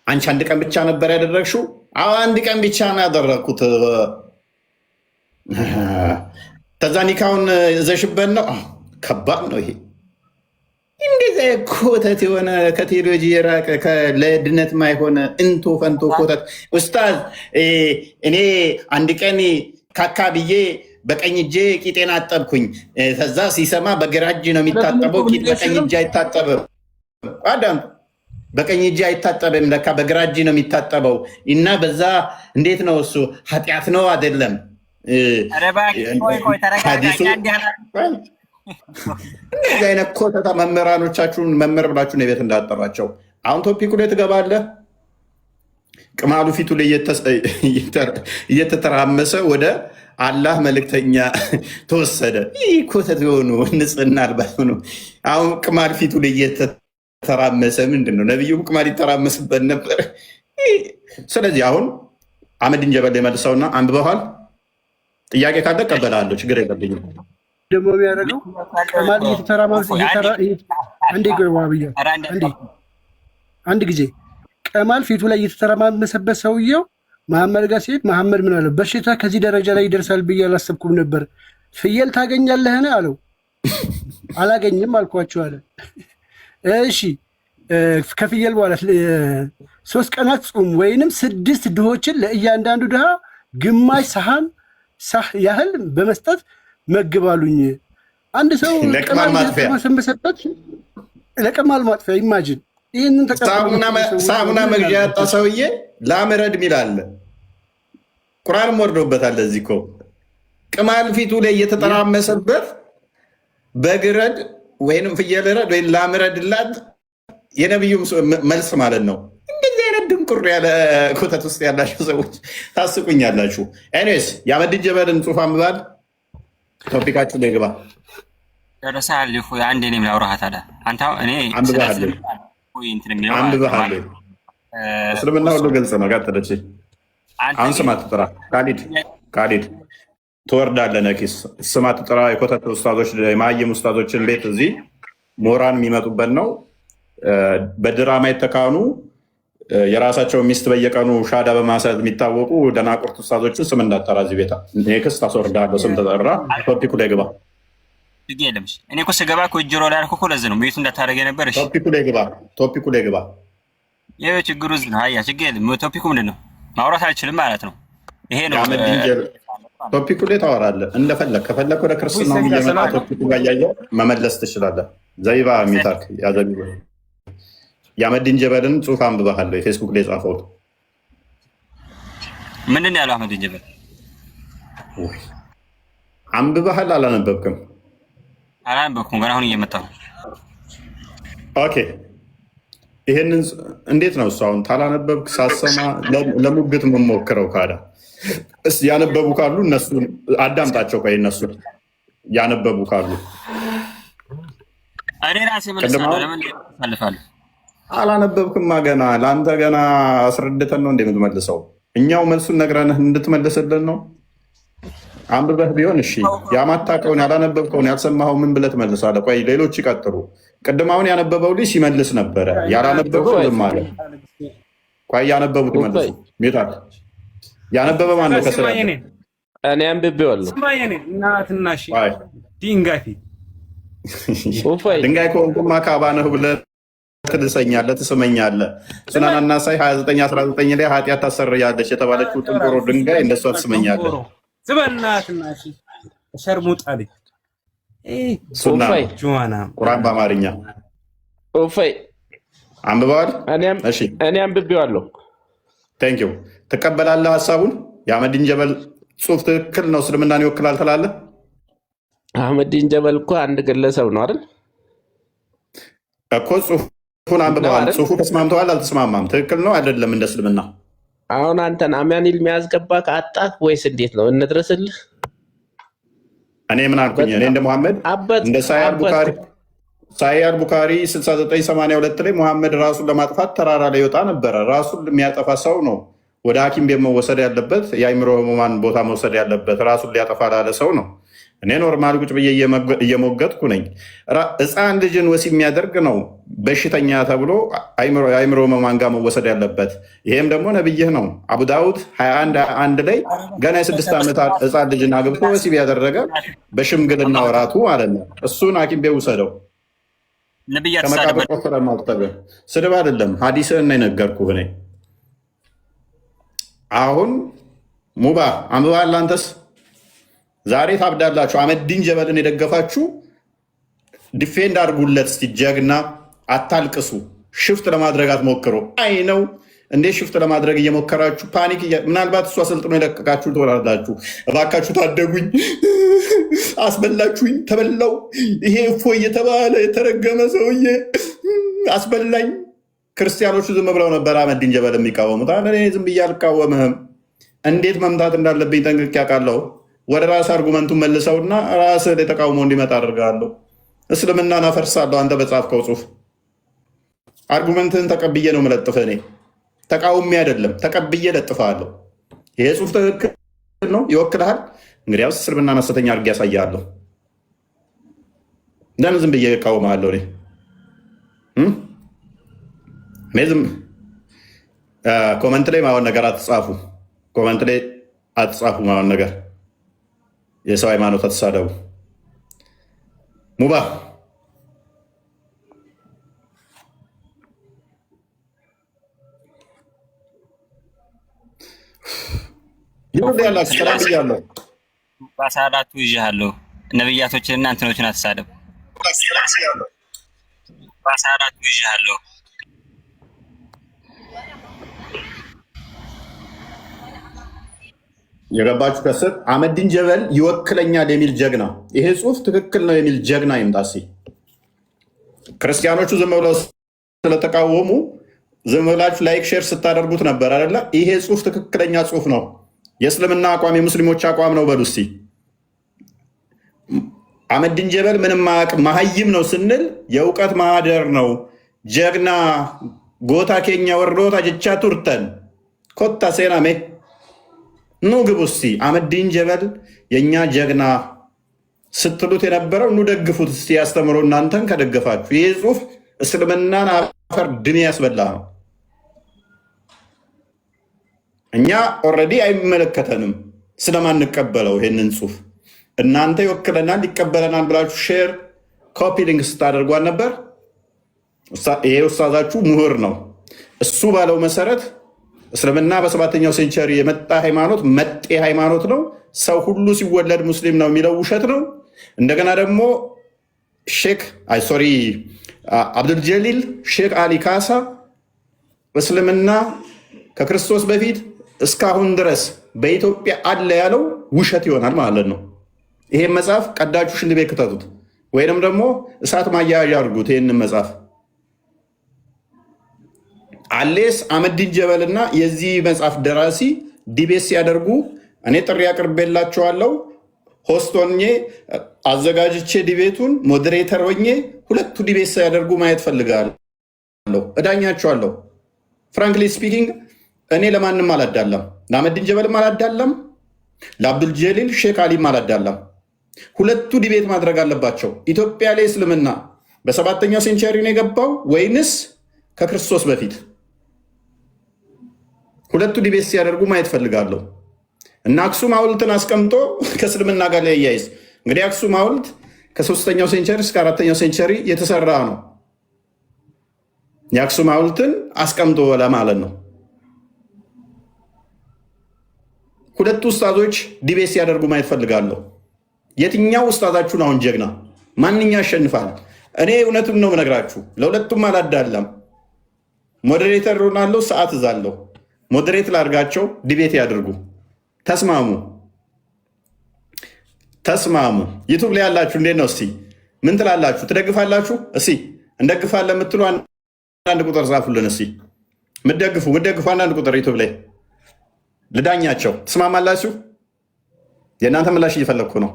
አንቺ አንድ ቀን ብቻ ነበር ያደረግሽው? አዎ አንድ ቀን ብቻ ነው ያደረግኩት። ከዛ ኒካውን ዘሽበት ነው። ከባድ ነው ይሄ። እንደዚህ ኮተት የሆነ ከቴዎሎጂ የራቀ ለድነት ማይሆነ እንቶ ፈንቶ ኮተት። ኡስታዝ እኔ አንድ ቀን ካካ ብዬ በቀኝ እጄ ቂጤን አጠብኩኝ። ከዛ ሲሰማ በግራ እጅ ነው የሚታጠበው፣ ቂጥ በቀኝ እጅ አይታጠብም። አዳም በቀኝ እጅ አይታጠብም፣ ለካ በግራ እጅ ነው የሚታጠበው። እና በዛ እንዴት ነው እሱ ኃጢአት ነው አይደለም? እንደዚህ አይነት ኮተታ መምህራኖቻችሁን መምህር ብላችሁን የቤት እንዳጠሯቸው። አሁን ቶፒኩ ላይ ትገባለህ። ቅማሉ ፊቱ ላይ እየተተራመሰ ወደ አላህ መልእክተኛ ተወሰደ። ይህ ኮተት የሆኑ ንጽህና አልባ ሆኑ። አሁን ቅማል ፊቱ ላይ እየተተራመሰ ምንድን ነው? ነቢዩ ቅማል ይተራመስበት ነበር። ስለዚህ አሁን አህመዲን ጀበል የመልሰውና አንብበዋል። ጥያቄ ካለ እቀበላለሁ፣ ችግር የለብኝም። ደግሞ የሚያደርገው ቅማል እየተተራመሰ አንድ ጊዜ ቅማል ፊቱ ላይ እየተተረማመሰበት ሰውየው መሐመድ ጋር ሲሄድ መሐመድ ምን አለው? በሽታ ከዚህ ደረጃ ላይ ይደርሳል ብዬ አላሰብኩም ነበር። ፍየል ታገኛለህን አለው። አላገኝም አልኳቸው አለ። እሺ ከፍየል በኋላ 3 ቀናት ጾም ወይንም 6 ድሆችን ለእያንዳንዱ ድሃ ግማሽ ሰሃን ያህል በመስጠት መግባሉኝ። አንድ ሰው ለቅማል ማጥፊያ ለቅማል ማጥፊያ ኢማጂን ይህንን ሳሙና መግዣ ያጣ ሰውዬ ላምረድ ሚል አለ። ቁርአንም ወርዶበታል። ለዚህ እኮ ቅማል ፊቱ ላይ እየተጠራመሰበት በግረድ ወይንም ፍየል ረድ ወይም ላምረድላት የነቢዩ መልስ ማለት ነው። እንደዚህ አይነት ድንቁር ያለ ኮተት ውስጥ ያላችሁ ሰዎች ታስቁኛላችሁ። ኤኒዌይስ የአህመዲን ጀበልን ጽሑፍ አንብባል። ቶፒካችሁ ላይ ግባ። ደረሳል። አንዴ እኔም ላውራሃት አለ አንተ እኔ አንብባለሁ። እስልምና ሁሉ ግልጽ ነው። ቀጥለች። አሁን ስማ ትጥራ ካሊድ ትወርዳለህ። ነኪስ ስማ ትጥራ። የኮተት ኡስታዞች የማየም ኡስታዞችን ቤት እዚህ ሞራን የሚመጡበት ነው። በድራማ የተካኑ የራሳቸው ሚስት በየቀኑ ሻዳ በማሳት የሚታወቁ ደናቁርት ኡስታዞችን ስም እንዳጠራ እዚህ ቤታ ክስ ታስወርዳለህ። ስም ተጠራ። ቶፒኩ ላይ ግባ። እኔ እኮ ስገባ እኮ እጅሮ ላይ አልኩ እኮ ለዚህ ነው ቤቱ እንዳታደርገ ነበር። ቶፒኩ ላይ ግባ። ይሄ ችግሩ እዚህ ነው። አያ ችግር የለም። ቶፒኩ ምንድን ነው? ማውራት አልችልም ማለት ነው። ይሄ ነው ቶፒኩ ላይ ታወራለህ እንደፈለግ። ከፈለግ ወደ ክርስትናው እየመጣ ቶፒኩ ጋር እያየሁ መመለስ ትችላለህ። ዘይባ ሚታክ ያዘቢ የአህመዲን ጀበልን ጽሑፍ አንብበሃለሁ። የፌስቡክ ላይ ጻፈው ምንድን ያለው? አህመዲን ጀበል አንብበሃል? አላነበብክም? አላነበብኩም፣ ገና አሁን እየመጣሁ። ኦኬ ይሄንን እንዴት ነው እሱ? አሁን ታላነበብክ ሳሰማ ለሙግት የምሞክረው ካዳ እስ ያነበቡ ካሉ እነሱ አዳምጣቸው። ቆይ እነሱ ያነበቡ ካሉ እኔ ራሴ መልሳለሁ። ለምን ታልፋለህ? አላነበብክማ ገና። ለአንተ ገና አስረድተን ነው እንደምትመልሰው። እኛው መልሱን ነግረንህ እንድትመልስልን ነው። አንብበህ ቢሆን እሺ። ያማታቀውን ያላነበብከውን ያልሰማኸው ምን ብለህ ትመልሳለህ? ቆይ ሌሎች ይቀጥሉ። ቅድም አሁን ያነበበው ልጅ ሲመልስ ነበረ። ያላነበበው ዝም አለ። ቆይ ያነበቡት መልሱ። ሜታል ያነበበ ማን ነው? ከስራ እኔ አንብቤዋለሁ። እናትና እሺ ድንጋይ ፊት ድንጋይ ከሆንኩማ ካባ ነህ ብለህ ትልሰኛለህ፣ ትስመኛለህ። ሱናን አናሳይ 29:19 ላይ ኃጢአት ታሰርያለች የተባለችው ጥንቆሮ ድንጋይ እንደሷ ትስመኛለህ። ዝበናትና እሺ ሸርሙጣ ልጅ ሱና ቁርአን በአማርኛ አንብበዋል? እኔ አንብቤዋለሁ። ቴንኪው። ትቀበላለህ ሀሳቡን? የአህመዲን ጀበል ጽሑፍ ትክክል ነው፣ እስልምናን ይወክላል ትላለህ? አህመዲን ጀበል እኮ አንድ ግለሰብ ነው አይደል እኮ። ጽሑፉን አንብበዋል። ጽሑፉ ተስማምተዋል? አልተስማማም? ትክክል ነው አይደለም? እንደ እስልምና አሁን አንተን አማኒል የሚያስገባ ከአጣህ ወይስ እንዴት ነው? እንድረስልህ? እኔ ምን አልኩኝ? እኔ እንደ ሙሐመድ እንደ ሳሂህ አልቡኻሪ 6982 ላይ ሙሐመድ ራሱን ለማጥፋት ተራራ ላይ ይወጣ ነበረ። ራሱን የሚያጠፋ ሰው ነው ወደ ሐኪም ቤት መወሰድ ያለበት፣ የአእምሮ ህሙማን ቦታ መውሰድ ያለበት ራሱን ሊያጠፋ ላለ ሰው ነው። እኔ ኖርማል ቁጭ ብዬ እየሞገጥኩ ነኝ። ሕፃን ልጅን ወሲብ የሚያደርግ ነው በሽተኛ ተብሎ የአእምሮ ህሙማን ጋር መወሰድ ያለበት። ይሄም ደግሞ ነብይህ ነው። አቡ ዳውድ 21:1 ላይ ገና የ6 ዓመት ሕፃን ልጅን አግብቶ ወሲብ ያደረገ በሽምግልና ወራቱ ማለት ነው። እሱን ሐኪም ቤት ውሰደው። ከመቃብር ቆፍረ ማውጣት ስድብ አይደለም፣ ሀዲስህን ነው የነገርኩህ እኔ። አሁን ሙባ አንብበሃል አንተስ? ዛሬ ታብዳላችሁ። አህመዲን ጀበልን የደገፋችሁ ዲፌንድ አድርጉለት እስቲ። ጀግና አታልቅሱ። ሽፍት ለማድረግ አትሞክሩ። አይ ነው እንዴ ሽፍት ለማድረግ እየሞከራችሁ ፓኒክ ምናልባት እሱ አሰልጥኖ የለቀቃችሁ ትወራላችሁ። እባካችሁ ታደጉኝ፣ አስበላችሁኝ፣ ተበላው። ይሄ እፎ እየተባለ የተረገመ ሰውዬ አስበላኝ። ክርስቲያኖቹ ዝም ብለው ነበር አህመዲን ጀበል የሚቃወሙት። እኔ ዝም ብዬ አልቃወምህም። እንዴት መምታት እንዳለብኝ ጠንቅቄ አውቃለሁ። ወደ ራስ አርጉመንቱን መልሰውና ራስ ተቃውሞ እንዲመጣ አድርጋለሁ። እስልምናን አፈርሳለሁ። አንተ በጻፍከው ጽሁፍ አርጉመንትህን ተቀብዬ ነው የምለጥፍህ። እኔ ተቃውሜ አይደለም ተቀብዬ ለጥፍሃለሁ። ይሄ ጽሁፍ ትክክል ነው፣ ይወክልሃል። እንግዲያውስ እስልምናን ሐሰተኛ አድርጌ ያሳያለሁ። ለምን ዝም ብዬ እቃወምሃለሁ? እኔ ዝም ኮመንት ላይ ማሆን ነገር አትጻፉ። ኮመንት ላይ አትጻፉ ማሆን ነገር። የሰው ሃይማኖት አትሳደቡ። ሙባ ያላችሁ በአሳላቱ ይዣለሁ። ነብያቶችንና እንትኖችን አትሳደቡ። በአሳላቱ ይዣለሁ። የገባችሁ ከስር አህመዲን ጀበል ይወክለኛል የሚል ጀግና፣ ይሄ ጽሁፍ ትክክል ነው የሚል ጀግና ይምጣሲ። ክርስቲያኖቹ ዝም ብለው ስለተቃወሙ ዝም ብላችሁ ላይክ ሼር ስታደርጉት ነበር አይደለ? ይሄ ጽሁፍ ትክክለኛ ጽሁፍ ነው፣ የእስልምና አቋም የሙስሊሞች አቋም ነው በሉ እስቲ። አህመዲን ጀበል ምንም አያውቅም መሀይም ነው ስንል የእውቀት ማህደር ነው፣ ጀግና ጎታ ኬኛ ወርዶታ ጀቻ ቱርተን ኮታ ሴናሜ ኑ ግቡ እስቲ። አህመዲን ጀበል የእኛ ጀግና ስትሉት የነበረው ኑ ደግፉት እስቲ፣ ያስተምሮ። እናንተን ከደገፋችሁ ይህ ጽሁፍ እስልምናን አፈር ድሜ ያስበላ ነው። እኛ ኦልሬዲ አይመለከተንም ስለማንቀበለው ይሄንን ጽሁፍ። እናንተ ይወክለናል ይቀበለናል ብላችሁ ሼር ኮፒ ሊንክ ስታደርጓል ነበር። ይሄ ውስታዛችሁ ምሁር ነው። እሱ ባለው መሰረት እስልምና በ7ኛው ሴንቸሪ የመጣ ሃይማኖት መጤ ሃይማኖት ነው። ሰው ሁሉ ሲወለድ ሙስሊም ነው የሚለው ውሸት ነው። እንደገና ደግሞ አብዱልጀሊል ሼክ አሊ ካሳ እስልምና ከክርስቶስ በፊት እስካሁን ድረስ በኢትዮጵያ አለ ያለው ውሸት ይሆናል ማለት ነው። ይሄን መጽሐፍ ቀዳችሁ ሽንት ቤት ክተቱት፣ ወይንም ደግሞ እሳት ማያያዣ አድርጉት። ይህንን መጽሐፍ አሌስ አህመዲን ጀበልና የዚህ መጽሐፍ ደራሲ ዲቤት ሲያደርጉ እኔ ጥሪ አቅርቤላቸዋለሁ። ሆስት ሆኜ አዘጋጅቼ ዲቤቱን ሞዴሬተር ሆኜ ሁለቱ ዲቤት ሲያደርጉ ማየት ፈልጋለሁ። እዳኛቸዋለሁ። ፍራንክሊ ስፒኪንግ እኔ ለማንም አላዳለም፣ ለአህመዲን ጀበልም አላዳለም፣ ለአብዱልጀሊል ሼክ አሊም አላዳለም። ሁለቱ ዲቤት ማድረግ አለባቸው። ኢትዮጵያ ላይ እስልምና በ7ኛው ሴንቸሪ ነው የገባው ወይንስ ከክርስቶስ በፊት? ሁለቱ ዲቤት ሲያደርጉ ማየት ፈልጋለሁ። እና አክሱም ሐውልትን አስቀምጦ ከእስልምና ጋር ላይ ያያይዝ። እንግዲህ አክሱም ሐውልት ከ3ኛው ሴንቸሪ እስከ 4ኛው ሴንቸሪ የተሰራ ነው። የአክሱም ሐውልትን አስቀምጦ ለማለት ነው። ሁለቱ ኡስታዞች ዲቤት ሲያደርጉ ማየት ፈልጋለሁ። የትኛው ኡስታዛችሁን አሁን ጀግና? ማንኛ ያሸንፋል? እኔ እውነቱን ነው የምነግራችሁ። ለሁለቱም አላዳለም። ሞዴሬተር ሆናለሁ፣ ሰዓት እዛለሁ። ሞዴሬት ላድርጋቸው፣ ዲቤት ያድርጉ። ተስማሙ። ዩቱብ ላይ ያላችሁ እንዴት ነው? እስቲ ምን ትላላችሁ? ትደግፋላችሁ? እስቲ እንደግፋለን የምትሉ አንዳንድ ቁጥር ጻፉልን። እስቲ ምደግፉ አንዳንድ ቁጥር ዩቱብ ላይ ልዳኛቸው። ትስማማላችሁ? የእናንተ ምላሽ እየፈለግኩ ነው።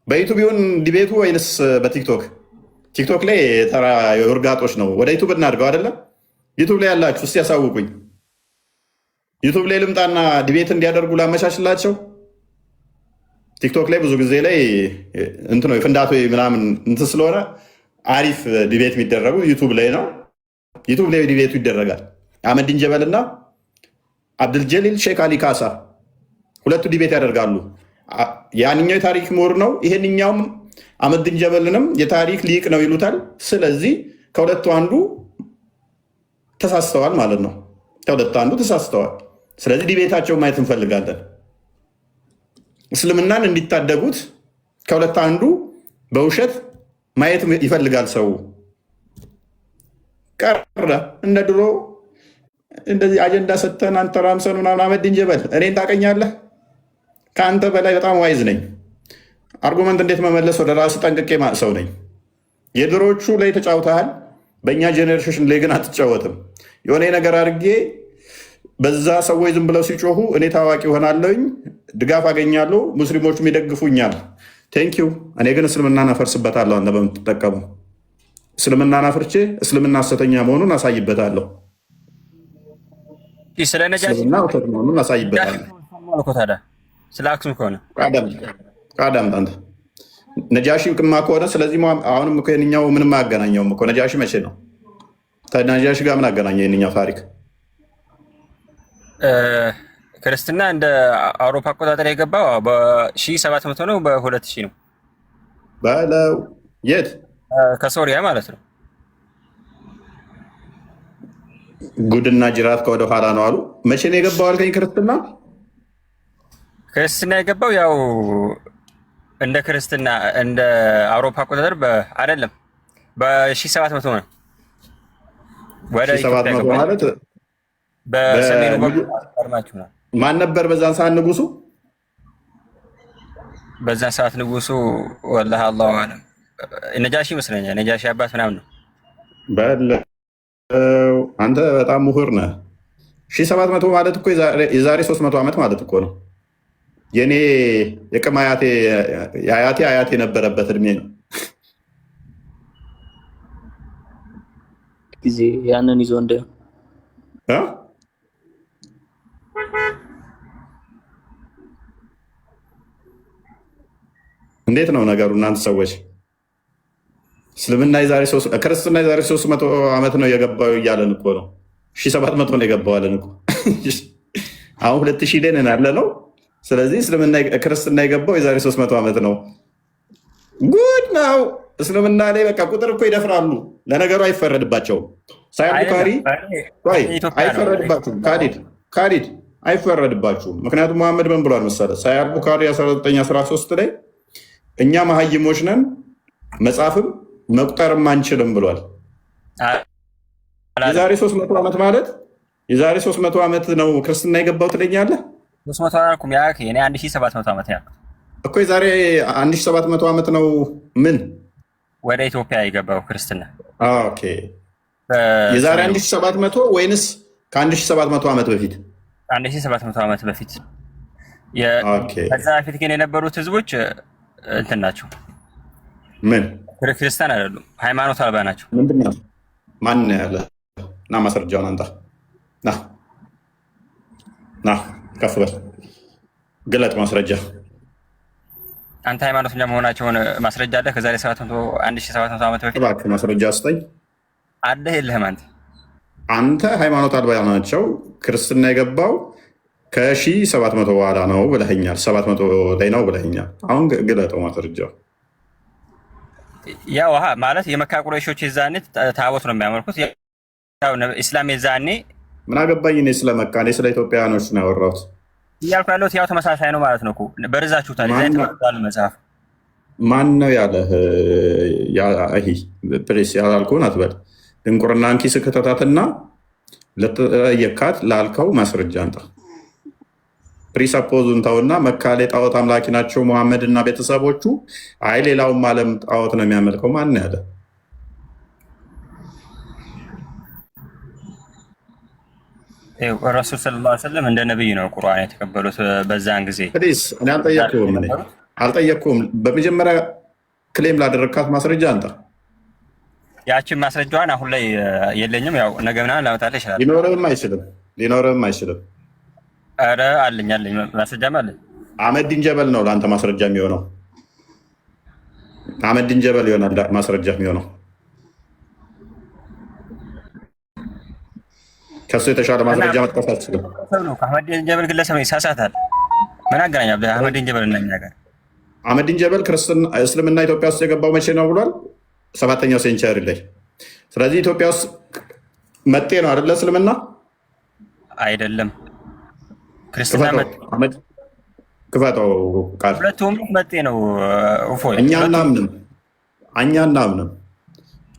በዩቱብ ይሁን ዲቤቱ ወይንስ በቲክቶክ? ቲክቶክ ላይ ተራ የውርጋጦች ነው። ወደ ዩቱብ እናድርገው አይደለም? ዩቱብ ላይ ያላችሁ እስቲ ያሳውቁኝ። ዩቱብ ላይ ልምጣና ዲቤት እንዲያደርጉ ላመቻችላቸው። ቲክቶክ ላይ ብዙ ጊዜ ላይ እንትን ነው ፍንዳቶ ምናምን እንትን ስለሆነ አሪፍ ዲቤት የሚደረጉ ዩቱብ ላይ ነው። ዩቱብ ላይ ዲቤቱ ይደረጋል። አህመዲን ጀበል እና አብዱልጀሊል ሼክ አሊ ካሳ ሁለቱ ዲቤት ያደርጋሉ። ያንኛው የታሪክ ምሁር ነው፣ ይሄንኛውም አህመዲን ጀበልንም የታሪክ ሊቅ ነው ይሉታል። ስለዚህ ከሁለቱ አንዱ ተሳስተዋል ማለት ነው። ከሁለቱ አንዱ ተሳስተዋል። ስለዚህ ዲቤታቸው ማየት እንፈልጋለን። እስልምናን እንዲታደጉት ከሁለት አንዱ በውሸት ማየት ይፈልጋል ሰው። ቀረ እንደ ድሮ እንደዚህ አጀንዳ ሰጥተን አንተ ራምሰን ምናምን አህመዲን ጀበል እኔን ታውቀኛለህ? ከአንተ በላይ በጣም ዋይዝ ነኝ። አርጉመንት እንዴት መመለስ ወደ ራሱ ጠንቅቄ ሰው ነኝ። የድሮቹ ላይ ተጫውተሃል። በእኛ ጄኔሬሽን ላይ ግን አትጫወትም። የሆነ ነገር አድርጌ በዛ ሰዎች ዝም ብለው ሲጮሁ እኔ ታዋቂ ሆናለሁኝ፣ ድጋፍ አገኛለሁ፣ ሙስሊሞቹም ይደግፉኛል። ቴንኪዩ። እኔ ግን እስልምናን አፈርስበታለሁ። አንተ በምትጠቀሙ እስልምናን አፍርቼ እስልምና ሐሰተኛ መሆኑን አሳይበታለሁ። እስልምና ውሸት መሆኑን አሳይበታለሁ። ስለ አክሱም ከሆነ ቃዳም አንተ ነጃሺ ቅማ ከሆነ ስለዚህ አሁንም እኮ የእኛው ምንም አያገናኘውም እኮ። ነጃሺ መቼ ነው? ከነጃሺ ጋር ምን አገናኘው የእኛው ታሪክ? ክርስትና እንደ አውሮፓ አቆጣጠር የገባው በ1700 ነው፣ በ2000 ነው በለው። የት? ከሶሪያ ማለት ነው። ጉድና ጅራት ከወደ ኋላ ነው አሉ። መቼ ነው የገባው አልከኝ? ክርስትና የገባው ያው እንደ ክርስትና እንደ አውሮፓ አቆጣጠር አይደለም፣ በ1700 ነው። ወደ 1700 ማለት በሰሜኑ በኩል ነው። ማን ነበር በዛን ሰዓት ንጉሱ? በዛን ሰዓት ንጉሱ ወላሂ አላሁ አለም ነጃሺ ይመስለኛል። ነጃሺ አባት ምናምን ነው። አንተ በጣም ምሁር ነህ። 1700 ማለት እኮ የዛሬ 300 ዓመት ማለት እኮ ነው። የኔ የቅም አያቴ አያቴ የነበረበት እድሜ ነው። ጊዜ ያንን ይዞ እንደ እንዴት ነው ነገሩ? እናንተ ሰዎች እስልምና ክርስትና የዛሬ 300 ዓመት ነው የገባው እያለን እኮ ነው። 1700 ነው የገባው አለን እኮ። አሁን 2000 ላይ ነን ያለ ነው። ስለዚህ ክርስትና የገባው የዛሬ 300 ዓመት ነው። ጉድ ነው። እስልምና ላይ በቃ ቁጥር እኮ ይደፍራሉ። ለነገሩ አይፈረድባቸውም። ሳይ ቡካሪ አይፈረድባችሁም። ካዲድ አይፈረድባችሁም። ምክንያቱም መሐመድ ምን ብሏል መሰለህ? ሳይ ቡካሪ 1913 ላይ እኛ መሀይሞች ነን መጻፍም መቁጠርም አንችልም ብሏል። የዛሬ 300 ዓመት ማለት የዛሬ 300 ዓመት ነው ክርስትና የገባው ትለኛለህ? 300 አልኩም ያ እኔ 1700 ዓመት ያልኩት እኮ የዛሬ 1700 ዓመት ነው። ምን ወደ ኢትዮጵያ የገባው ክርስትና? ኦኬ የዛሬ 1700 ወይንስ ከ1700 ዓመት በፊት? 1700 ዓመት በፊት። ከዛ በፊት ግን የነበሩት ህዝቦች እንትን ናቸው። ምን ክርስቲያን አይደሉም፣ ሃይማኖት አልባ ናቸው። ምንድን ነው? ማን ያለ እና ማስረጃውን አንጣ። ና ከፍ በል ግለጥ ማስረጃ። አንተ ሃይማኖተኛ መሆናቸውን ማስረጃ አለ? ከዛሬ 1700 ዓመት በፊት እባክህ ማስረጃ ስጠኝ። አለ የለህም? አንተ ሃይማኖት አልባ ናቸው ክርስትና የገባው ከ1700 በኋላ ነው ብለኸኛል። 700 ላይ ነው ብለኸኛል። አሁን ግለጠው ማስረጃው። ያው ማለት የመካ ቁረይሾች የዛኔ ታቦት ነው የሚያመልኩት። ኢስላም የዛኔ ምን አገባኝ እኔ ስለ መካ፣ እኔ ስለ ኢትዮጵያውያኖች ነው ያወራሁት እያልኩ ያለሁት። ያው ተመሳሳይ ነው ማለት ነው እኮ በርዛችሁታል። ዛ ተመሳሳይ መጽሐፍ ማን ነው ያለህ? ፕሬስ ያላልኩህን አትበል። ድንቁርናን ኪስ ክተታትና ለጠየካት ላልከው ማስረጃ አንጣ። ፕሪሰፖዙን ተውና መካ ላይ ጣዖት አምላኪ ናቸው ሙሐመድ እና ቤተሰቦቹ። አይ ሌላውም ዓለም ጣዖት ነው የሚያመልከው። ማን ያለ? ረሱል ሰለላሁ ዐለይሂ ወሰለም እንደ ነብይ ነው ቁርአን የተቀበሉት በዛን ጊዜ። እኔ አልጠየቅኩም። በመጀመሪያ ክሌም ላደረግካት ማስረጃ አንጣ። ያችን ማስረጃዋን አሁን ላይ የለኝም። ያው ነገ ምናምን ላመጣልህ ይችላል። ሊኖርህም አይችልም። ኧረ አለኝ ማስረጃም አለኝ። አህመዲን ጀበል ነው ለአንተ ማስረጃ የሚሆነው። አህመዲን ጀበል ይሆናል ማስረጃ የሚሆነው። ከሱ የተሻለ ማስረጃ መጥቀስ አትችልም። አህመዲን ጀበል ግለሰብ ይሳሳታል። ምን አገናኛ አህመዲን ጀበል እና እኛ ጋር? አህመዲን ጀበል እስልምና ኢትዮጵያ ውስጥ የገባው መቼ ነው ብሏል? 7ኛው ሴንቸሪ ላይ። ስለዚህ ኢትዮጵያ ውስጥ መጤ ነው አይደለ? እስልምና አይደለም ክርስትና መጤ። ክፈተው ቃል። ሁለቱም መጤ ነው። እኛ እናምንም።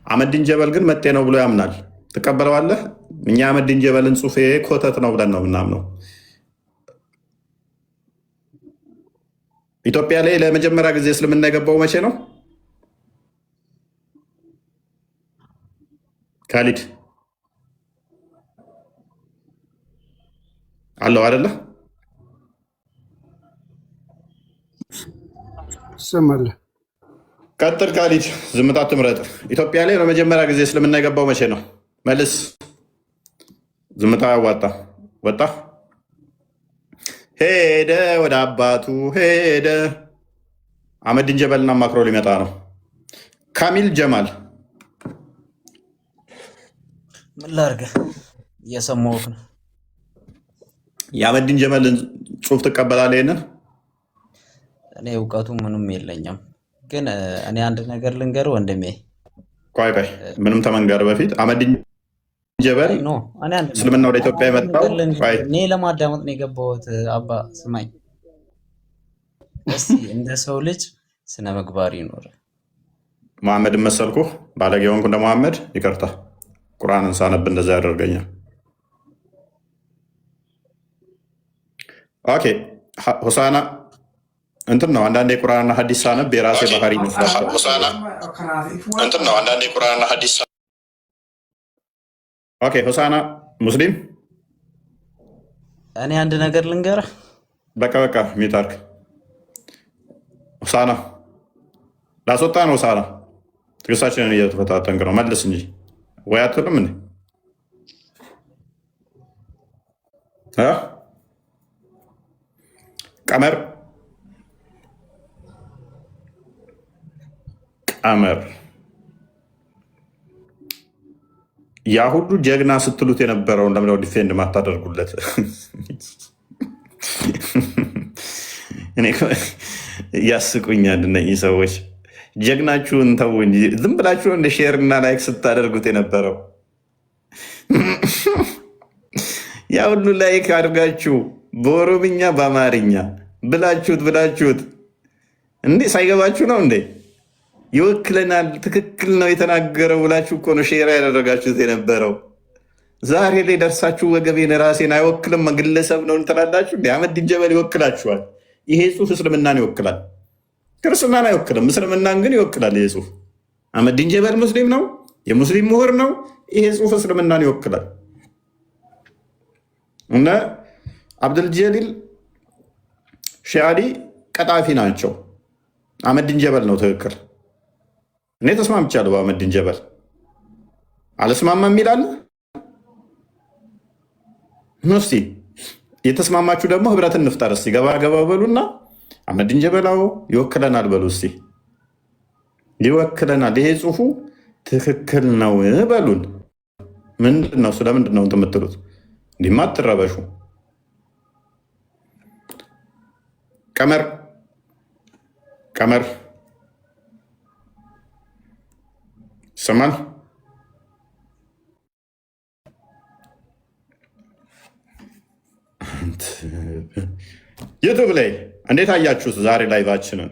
አህመዲን ጀበል ግን መጤ ነው ብሎ ያምናል። ትቀበለዋለህ? እኛ አህመዲን ጀበልን ጽሁፌ ኮተት ነው ብለን ነው ምናምነው። ኢትዮጵያ ላይ ለመጀመሪያ ጊዜ እስልምና የገባው መቼ ነው? ካሊድ አለው አይደለ? ሰማለ ቀጥል ካሊድ፣ ዝምታ ትምረጥ። ኢትዮጵያ ላይ ለመጀመሪያ ጊዜ እስልምና የገባው መቼ ነው? መልስ። ዝምታ ያዋጣ። ወጣ ሄደ፣ ወደ አባቱ ሄደ። አህመዲን ጀበልና ማክሮ ሊመጣ ነው። ካሚል ጀማል ምን ላድርግ? እየሰማሁህ ነው። የአህመዲን ጀበልን ጽሁፍ ትቀበላለህ? ይሄንን እኔ እውቀቱ ምንም የለኝም፣ ግን እኔ አንድ ነገር ልንገር ወንድሜ። ቆይ ምንም ተመንገር በፊት አህመዲን ጀበል እስልምና ወደ ኢትዮጵያ የመጣው እኔ ለማዳመጥ ነው የገባሁት። አባ ስማኝ እስቲ፣ እንደ ሰው ልጅ ስነ ምግባር ይኖር። መሐመድን መሰልኩህ? ባለጌ ሆንኩ እንደ መሐመድ? ይቅርታ፣ ቁርአንን ሳነብ እንደዛ ያደርገኛል። ኦኬ ሆሳና እንትን ነው። አንዳንዴ ቁርአንና ሐዲስ ሳነብ የራሴ ባህሪ ይመስላል። ሆሳና እንትን ነው። አንዳንዴ ቁርአንና ሐዲስ ኦኬ ሆሳና ሙስሊም። እኔ አንድ ነገር ልንገርህ። በቃ ሚታርክ ሆሳና ላስወጣ ነው። ሆሳና ትግስታችንን እየተፈታተንክ ነው። መልስ እንጂ ወይ አትልም እንዴ? ቀመር ያ ሁሉ ጀግና ስትሉት የነበረውን ለምነው ዲፌንድ ማታደርጉለት? ያስቁኛል እነዚህ ሰዎች። ጀግናችሁን ተው እንጂ ዝም ብላችሁ እንደ ሼር እና ላይክ ስታደርጉት የነበረው ያ ሁሉ ላይክ አድርጋችሁ በኦሮምኛ በአማርኛ ብላችሁት እንዴ ሳይገባችሁ ነው እንዴ? ይወክለናል፣ ትክክል ነው የተናገረው ብላችሁ እኮ ነው ሼር ያደረጋችሁት የነበረው። ዛሬ ላይ ደርሳችሁ ወገቤን ራሴን አይወክልም ግለሰብ ነው ትላላችሁ። አህመዲን ጀበል ይወክላችኋል። ይሄ ጽሁፍ እስልምናን ይወክላል፣ ክርስትናን አይወክልም። እስልምናን ግን ይወክላል። ይሄ ጽሁፍ አህመዲን ጀበል ሙስሊም ነው፣ የሙስሊም ምሁር ነው። ይሄ ጽሁፍ እስልምናን ይወክላል። እነ አብዱልጀሊል ሺዓሊ ቀጣፊ ናቸው። አህመዲን ጀበል ነው ትክክል። እኔ ተስማምቻለሁ በአህመዲን ጀበል። አልስማማም የሚላል እስቲ የተስማማችሁ ደግሞ ህብረት እንፍጠር። እስቲ ገባ በሉና አህመዲን ጀበላው ይወክለናል በሉ። እስቲ ይወክለናል፣ ይሄ ጽሁፉ ትክክል ነው በሉን። ምንድን ነው ስለምንድን ነው የምትሉት? እንዲህማ አትረበሹ። ቀመር ይሰማል? ዩቱብ ላይ እንዴት አያችሁት? ዛሬ ላይቫችንን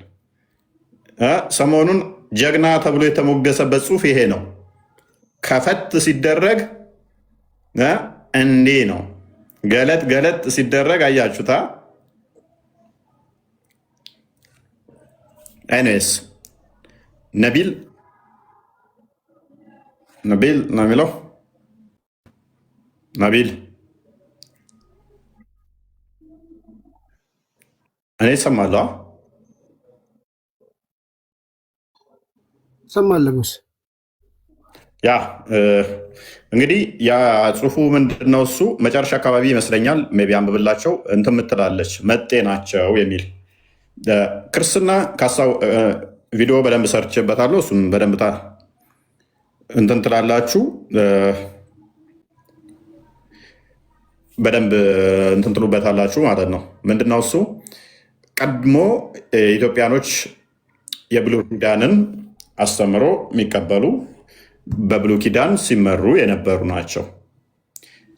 ሰሞኑን ጀግና ተብሎ የተሞገሰበት ጽሁፍ ይሄ ነው። ከፈት ሲደረግ እንዴ ነው፣ ገለጥ ሲደረግ አያችሁታ። ኤኒዌይስ ነቢል ነው የሚለው። ነቢል እኔ እሰማለሁ። ሰማለሙስ ያ እንግዲህ ያ ጽሁፉ ምንድነው? እሱ መጨረሻ አካባቢ ይመስለኛል ሜይ ቢ አንብብላቸው እንትን ምትላለች መጤ ናቸው የሚል ክርስትና ቪዲዮ በደንብ ሰርችበታለሁ። እሱም በደንብ እንትን ትላላችሁ፣ በደንብ እንትን ትሉበታላችሁ ማለት ነው። ምንድነው እሱ? ቀድሞ ኢትዮጵያኖች የብሉይ ኪዳንን አስተምሮ የሚቀበሉ በብሉይ ኪዳን ሲመሩ የነበሩ ናቸው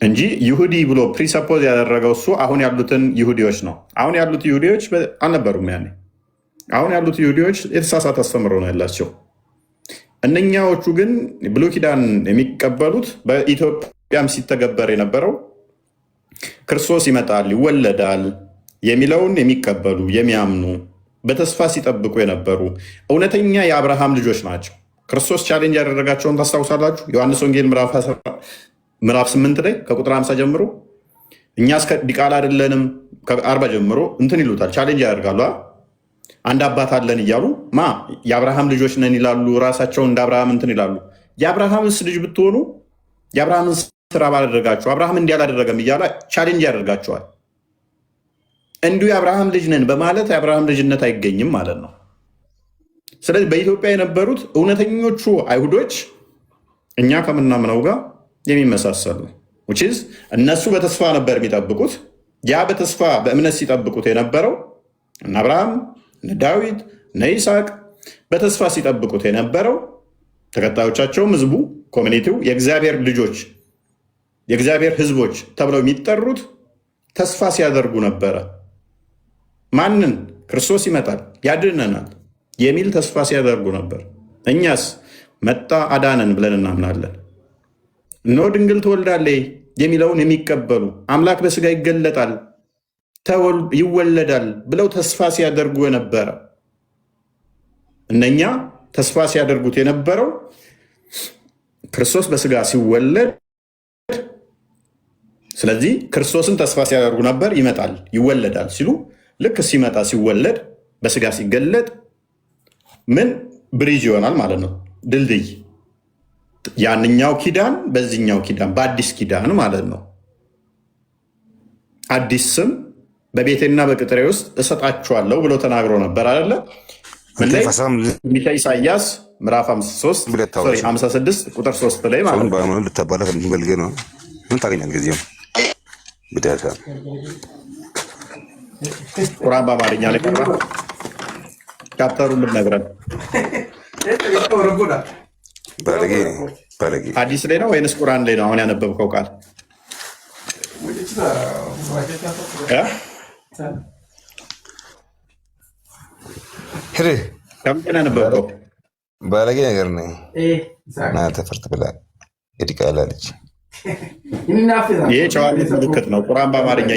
እንጂ ይሁዲ ብሎ ፕሪሰፖዝ ያደረገው እሱ አሁን ያሉትን ይሁዲዎች ነው። አሁን ያሉት ይሁዲዎች አልነበሩም ያኔ። አሁን ያሉት ይሁዲዎች የተሳሳተ አስተምሮ ነው ያላቸው። እነኛዎቹ ግን ብሉይ ኪዳን የሚቀበሉት በኢትዮጵያም ሲተገበር የነበረው ክርስቶስ ይመጣል ይወለዳል የሚለውን የሚቀበሉ የሚያምኑ በተስፋ ሲጠብቁ የነበሩ እውነተኛ የአብርሃም ልጆች ናቸው። ክርስቶስ ቻሌንጅ ያደረጋቸውን ታስታውሳላችሁ? ዮሐንስ ወንጌል ምዕራፍ 8 ላይ ከቁጥር 50 ጀምሮ እኛ እስከ ዲቃላ አይደለንም ከ40 ጀምሮ እንትን ይሉታል፣ ቻሌንጅ ያደርጋሉ። አንድ አባት አለን እያሉ የአብርሃም ልጆች ነን ይላሉ። ራሳቸውን እንደ አብርሃም እንትን ይላሉ። የአብርሃምስ ልጅ ብትሆኑ የአብርሃምን ስራ ባላደረጋችሁ፣ አብርሃም እንዲህ አላደረገም እያለ ቻሌንጅ ያደርጋቸዋል። እንዲሁ የአብርሃም ልጅ ነን በማለት የአብርሃም ልጅነት አይገኝም ማለት ነው። ስለዚህ በኢትዮጵያ የነበሩት እውነተኞቹ አይሁዶች እኛ ከምናምነው ጋር የሚመሳሰሉ እነሱ በተስፋ ነበር የሚጠብቁት። ያ በተስፋ በእምነት ሲጠብቁት የነበረው እነ አብርሃም፣ እነ ዳዊት፣ እነ ይስሐቅ በተስፋ ሲጠብቁት የነበረው ተከታዮቻቸውም ህዝቡ፣ ኮሚኒቲው የእግዚአብሔር ልጆች የእግዚአብሔር ህዝቦች ተብለው የሚጠሩት ተስፋ ሲያደርጉ ነበረ። ማንን? ክርስቶስ ይመጣል ያድነናል የሚል ተስፋ ሲያደርጉ ነበር። እኛስ መጣ አዳነን ብለን እናምናለን። እነሆ ድንግል ትወልዳለች የሚለውን የሚቀበሉ አምላክ በስጋ ይገለጣል ይወለዳል ብለው ተስፋ ሲያደርጉ የነበረ እነኛ ተስፋ ሲያደርጉት የነበረው ክርስቶስ በስጋ ሲወለድ፣ ስለዚህ ክርስቶስን ተስፋ ሲያደርጉ ነበር። ይመጣል ይወለዳል ሲሉ ልክ ሲመጣ ሲወለድ በስጋ ሲገለጥ ምን ብሪጅ ይሆናል ማለት ነው፣ ድልድይ። ያንኛው ኪዳን በዚህኛው ኪዳን በአዲስ ኪዳን ማለት ነው። አዲስ ስም በቤቴና በቅጥሬ ውስጥ እሰጣችኋለሁ ብሎ ተናግሮ ነበር አይደለ? ትንቢተ ኢሳያስ ምዕራፍ 56 ቁጥር 3 ላይ ማለት ነው። ልታባላ ፈልገ ነው ምን ታገኛል? ጊዜው ብዳታ ቁርአን በአማርኛ ላይ ቀራ ቻፕተሩን ልነግረን። አዲስ ላይ ነው ወይንስ ቁርአን ላይ ነው አሁን ያነበብከው ቃል? ከምንድን ያነበብከው? ባለጌ ነገር ነኝ ና ተፈርት ብላ የዲቃላ ልጅ። ይሄ ጨዋነት ምልክት ነው። ቁርአን በአማርኛ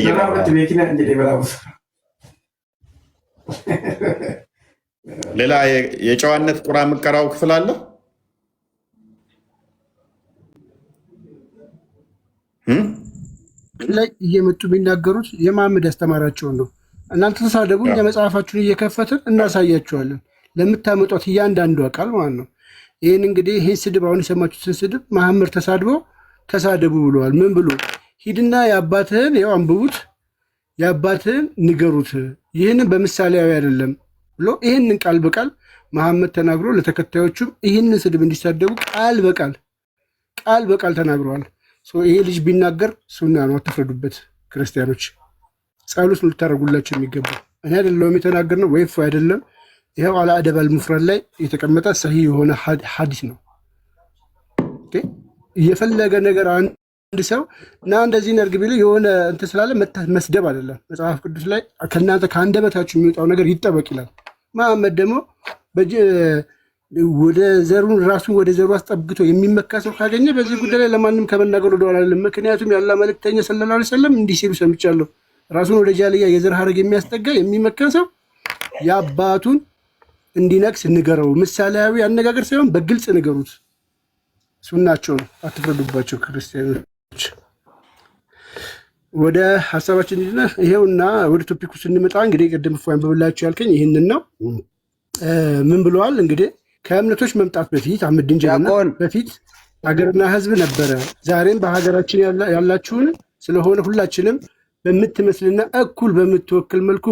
ሌላ የጨዋነት ቁርአን የምትቀራው ክፍል አለ? ላይ እየመጡ የሚናገሩት የመሐመድ ያስተማራቸውን ነው። እናንተ ተሳደቡ፣ እኛ መጽሐፋችሁን እየከፈትን እናሳያችኋለን ለምታመጧት እያንዳንዷ ቃል ማለት ነው። ይህን እንግዲህ ይህን ስድብ አሁን የሰማችሁትን ስድብ መሐመድ ተሳደቡ ብለዋል። ምን ብሎ? ሂድና የአባትህን ያው አንብቡት፣ የአባትህን ንገሩት፣ ይህንን በምሳሌያዊ አይደለም ብሎ ይህንን ቃል በቃል መሐመድ ተናግሮ ለተከታዮቹም ይህንን ስድብ እንዲሳደቡ ቃል በቃል ተናግረዋል። ይሄ ልጅ ቢናገር ሱና ነው፣ አትፍረዱበት ክርስቲያኖች። ጸሎት ነው ልታደርጉላቸው የሚገባ። እኔ አይደለሁም የተናገርነው ወይፍ አይደለም። ይኸው አላ አደብ አልሙፍረድ ላይ የተቀመጠ ሰሂህ የሆነ ሐዲስ ነው። እየፈለገ ነገር አንድ ሰው እና እንደዚህ ነርግ ቢሉ የሆነ እንትን ስላለ መስደብ አይደለም። መጽሐፍ ቅዱስ ላይ ከእናንተ ከአንደበታችሁ የሚወጣው ነገር ይጠበቅ ይላል። መሐመድ ደግሞ ወደ ዘሩን ራሱን ወደ ዘሩ አስጠብቶ የሚመካ ሰው ካገኘ በዚህ ጉዳይ ላይ ለማንም ከመናገር ወደኋላ አይደለም። ምክንያቱም ያላ መልእክተኛ ሰለላሁ ዐለይሂ ወሰለም እንዲህ ሲሉ ሰምቻለሁ። ራሱን ወደ ጃልያ የዘር ሐረግ የሚያስጠጋ የሚመካ ሰው የአባቱን እንዲነቅስ ንገረው። ምሳሌያዊ አነጋገር ሳይሆን በግልጽ ንገሩት። ሱናቸው ነው፣ አትፍረዱባቸው ክርስቲያኖች። ወደ ሀሳባችን ይሄውና ወደ ቶፒኩ ስንመጣ እንግዲህ ቅድም ፏን በብላችሁ ያልከኝ ይህንን ነው። ምን ብለዋል እንግዲህ ከእምነቶች መምጣት በፊት አምድን ጀና በፊት ሀገርና ሕዝብ ነበረ። ዛሬም በሀገራችን ያላችሁን ስለሆነ ሁላችንም በምትመስልና እኩል በምትወክል መልኩ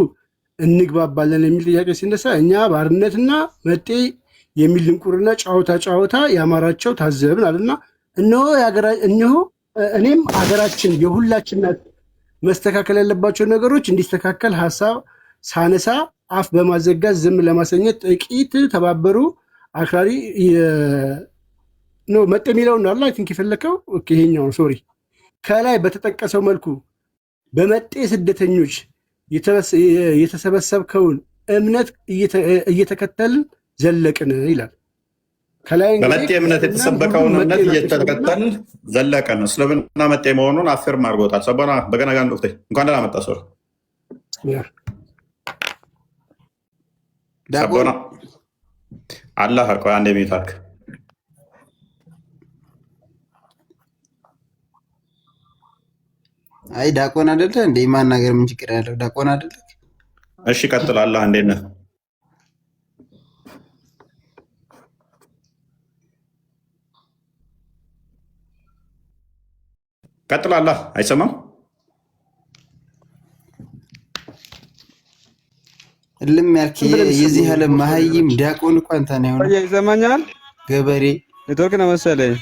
እንግባባለን የሚል ጥያቄ ሲነሳ እኛ ባርነትና መጤ የሚል ድንቁርና ጫወታ ያማራቸው ታዘብን አለና እነሆ እኔም ሀገራችን የሁላችን መስተካከል ያለባቸው ነገሮች እንዲስተካከል ሀሳብ ሳነሳ አፍ በማዘጋት ዝም ለማሰኘት ጥቂት ተባበሩ። አክራሪ መጤ የሚለው ነው አላ ቲንክ የፈለከው ይሄኛው ነው። ሶሪ ከላይ በተጠቀሰው መልኩ በመጤ ስደተኞች የተሰበሰብከውን እምነት እየተከተልን ዘለቅን ይላል። በመጤ እምነት የተሰበከውን እምነት እየተከተልን ዘለቅን። እስልምና መጤ መሆኑን አፍርም አድርጎታል። ሰቦና በገናጋ እንኳን ደህና መጣ። ሶሪ ሰቦና አላህ አንድ የሚታክ አይ ዳቆን አይደለ እንዴ? ማናገር ምን ችግር ያለው? ዳቆን አይደለ? እሺ ቀጥል። አላህ እንዴት ነህ? ቀጥል። አላህ አይሰማም? እልም ያልክ የዚህ ዓለም መሀይም ዲያቆን እኮ አንተ ነህ። ሆነ ይሰማኛል? ገበሬ ኔትወርክ ነው መሰለኝ።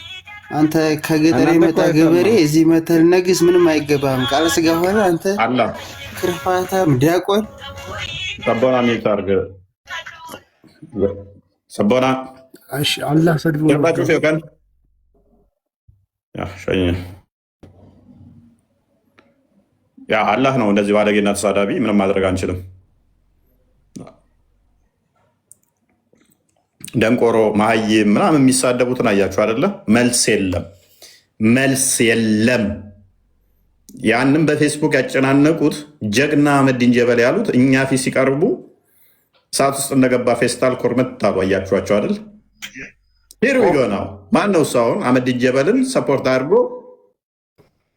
አንተ ከገጠር የመጣ ገበሬ እዚህ መተል ነግስ ምንም አይገባም። ቃል ስጋ ሆነ አንተ አላህ ክርፋታም ዲያቆን ሰቦና ሚታርገ ሰቦና እሺ አላህ ሰድቦ ይባችሁ ፈቀን ያ ሸኝ ያ አላህ ነው እንደዚህ ባለጌና ተሳዳቢ ምንም ማድረግ አንችልም። ደንቆሮ መሀይም ምናምን የሚሳደቡትን አያችሁ አይደለ? መልስ የለም፣ መልስ የለም። ያንም በፌስቡክ ያጨናነቁት ጀግና አህመዲን ጀበል ያሉት እኛ ፊት ሲቀርቡ እሳት ውስጥ እንደገባ ፌስታል ኮርመት አሉ። አያችኋቸው አይደል? ሄሩ ይገናው ማን ነው ሰው አህመዲን ጀበልን ሰፖርት አድርጎ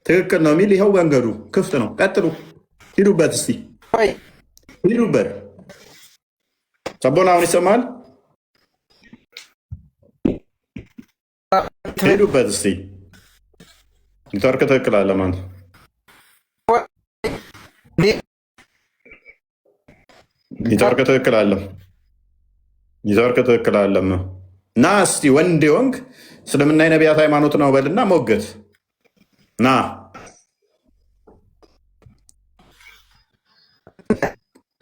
ትክክል ነው የሚል ይኸው መንገዱ ክፍት ነው። ቀጥሉ፣ ሂዱበት፣ እስቲ ሂዱበት። ሰቦና አሁን ይሰማል? ሄዱበት እስቲ። ኔትወርክ ትክክል አለ ማለት ኔትወርክ ትክክል አለ፣ ኔትወርክ ትክክል አለ። ና እስቲ ወንድ ወንግ እስልምና የነቢያት ሃይማኖት ነው በልና ሞገት ና።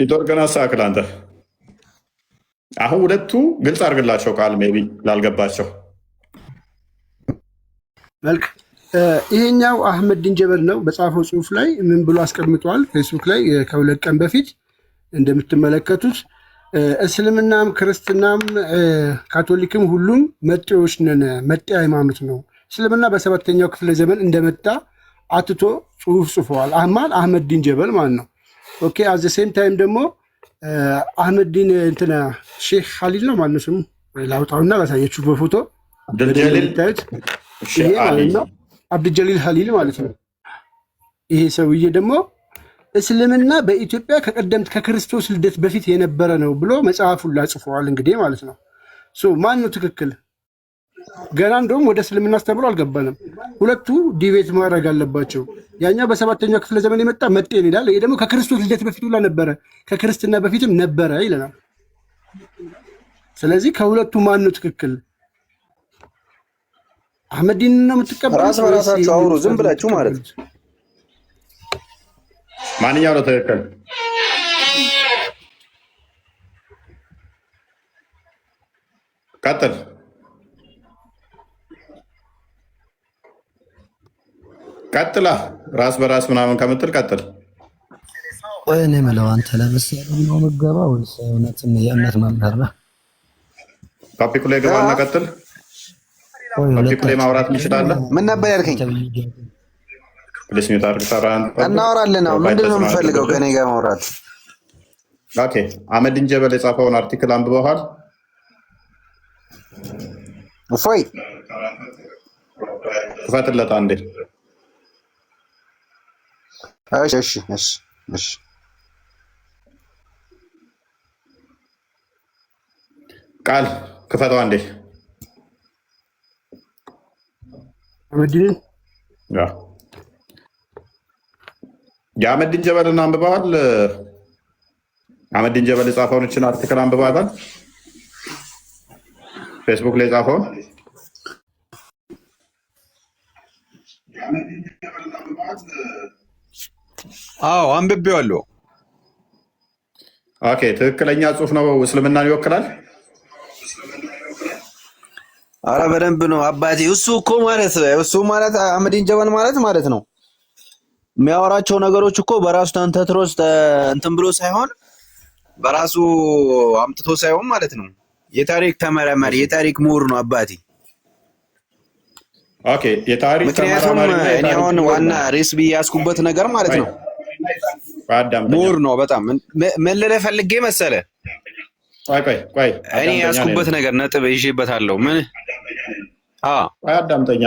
ኔትወርክን አስተካክል አንተ። አሁን ሁለቱ ግልጽ አድርግላቸው ቃል ሜይ ቢ ላልገባቸው። መልክ ይሄኛው አህመዲን ጀበል ነው። በጻፈው ጽሁፍ ላይ ምን ብሎ አስቀምጧል? ፌስቡክ ላይ ከሁለት ቀን በፊት እንደምትመለከቱት እስልምናም ክርስትናም ካቶሊክም ሁሉም መጤዎች ነን፣ መጤ ሃይማኖት ነው። እስልምና በሰባተኛው ክፍለ ዘመን እንደመጣ አትቶ ጽሁፍ ጽፈዋል። አህመዲን ጀበል ማለት ነው። ኦኬ አዘ ሴም ታይም ደግሞ አህመዲን እንትና ሼክ ኻሊል ነው ማለት ነው ስሙ። ላውጣውና ላሳያችሁ በፎቶ ታዩት። ይሄ ማለት ነው አብዱልጀሊል ኻሊል ማለት ነው። ይሄ ሰውዬ ደግሞ እስልምና በኢትዮጵያ ከቀደምት ከክርስቶስ ልደት በፊት የነበረ ነው ብሎ መጽሐፉን ላጽፈዋል። እንግዲህ ማለት ነው ማን ነው ትክክል? ገና እንደውም ወደ እስልምና አስተምሮ አልገባንም። ሁለቱ ዲቤት ማድረግ አለባቸው። ያኛው በሰባተኛው ክፍለ ዘመን የመጣ መጤን ይላል። ይሄ ደግሞ ከክርስቶስ ልደት በፊት ሁላ ነበረ፣ ከክርስትና በፊትም ነበረ ይለናል። ስለዚህ ከሁለቱ ማን ነው ትክክል? አህመዲን ነው የምትቀበሉት? ራስ በራሳችሁ አውሩ ዝም ብላችሁ ማለት ነው። ማንኛው ነው ትክክል? ቀጥል። ቀጥላ ራስ በራስ ምናምን ከምትል ቀጥል። ቆይ እኔ የምለው አንተ ለምሳሌ ነው ምገባ ወይስ እውነትም የእምነት መምህር ነህ? ቶፒኩ ላይ ገባና ቀጥል። ቶፒኩ ላይ ማውራት እንችላለን። ምን ነበር ያልከኝ? ፕሊስ ታርግ ሰራን እናወራለን። አሁን ምንድን ነው የምፈልገው ከኔ ጋር ማውራት? ኦኬ አህመዲን ጀበል የጻፈውን አርቲክል አንብበዋል? እፎይ ክፈትለት አንዴ። እሺ እሺ እሺ እሺ ቃል ክፈተው አንዴ። አህመዲን የአህመዲን ጀበልን አንብበዋል? አህመዲን ጀበል የጻፈውን አርቲክል አንብበዋል? ፌስቡክ ላይ የጻፈውን አዎ አንብቤዋለሁ። ኦኬ ትክክለኛ ጽሁፍ ነው? እስልምናን ይወክላል? አረ በደንብ ነው አባቴ። እሱ ማለት አህመዲን ጀበል ማለት ነው የሚያወራቸው ነገሮች እኮ በራሱ ተንተትሮስ እንትን ብሎ ሳይሆን በራሱ አምጥቶ ሳይሆን ማለት ነው የታሪክ ተመራማሪ የታሪክ ምሁር ነው አባቴ። ኦኬ የታሪክ ምክንያቱም እኔ አሁን ዋና ሬስ ብዬ ያስኩበት ነገር ማለት ነው ምሁር ነው በጣም። ምን ልልህ ፈልጌ መሰለህ? ቆይ እኔ ያስኩበት ነገር ነጥብ ይዤበታለሁ። ምን አዳምጠኛ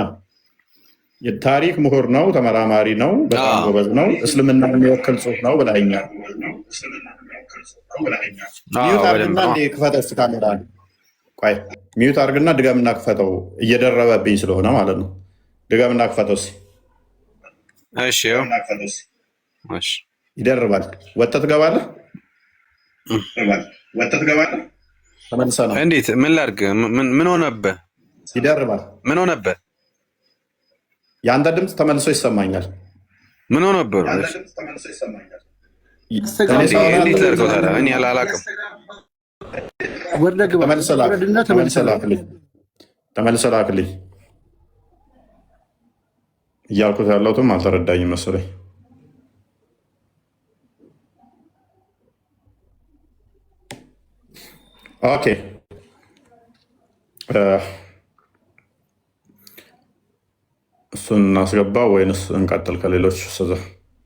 የታሪክ ምሁር ነው፣ ተመራማሪ ነው፣ በጣም ጎበዝ ነው። እስልምና የሚወክል ጽሁፍ ነው ብለኸኛል። ሚዩት አድርግና ክፈተው እስኪ ካሜራ። ቆይ ሚዩት አድርግና ድገምና ክፈተው። እየደረበብኝ ስለሆነ ማለት ነው። ድገምና ክፈተው እስኪ። እሺ ይደርባል። ወጥተህ ትገባለህ። ተመልሰህ ነው። እንዴት? ምን ላድርግ? ምን ሆነብህ? ይደርባል። ምን ሆነብህ? የአንተ ድምፅ ተመልሶ ይሰማኛል። ምን ሆነብህ? እንዴት ላድርገው ታዲያ? እኔ አላውቅም። ተመልሰህ ላክልኝ እያልኩት ያለሁትም አልተረዳኝም መሰለኝ። ኦኬ እሱን እናስገባ ወይንስ እንቀጥል ከሌሎች?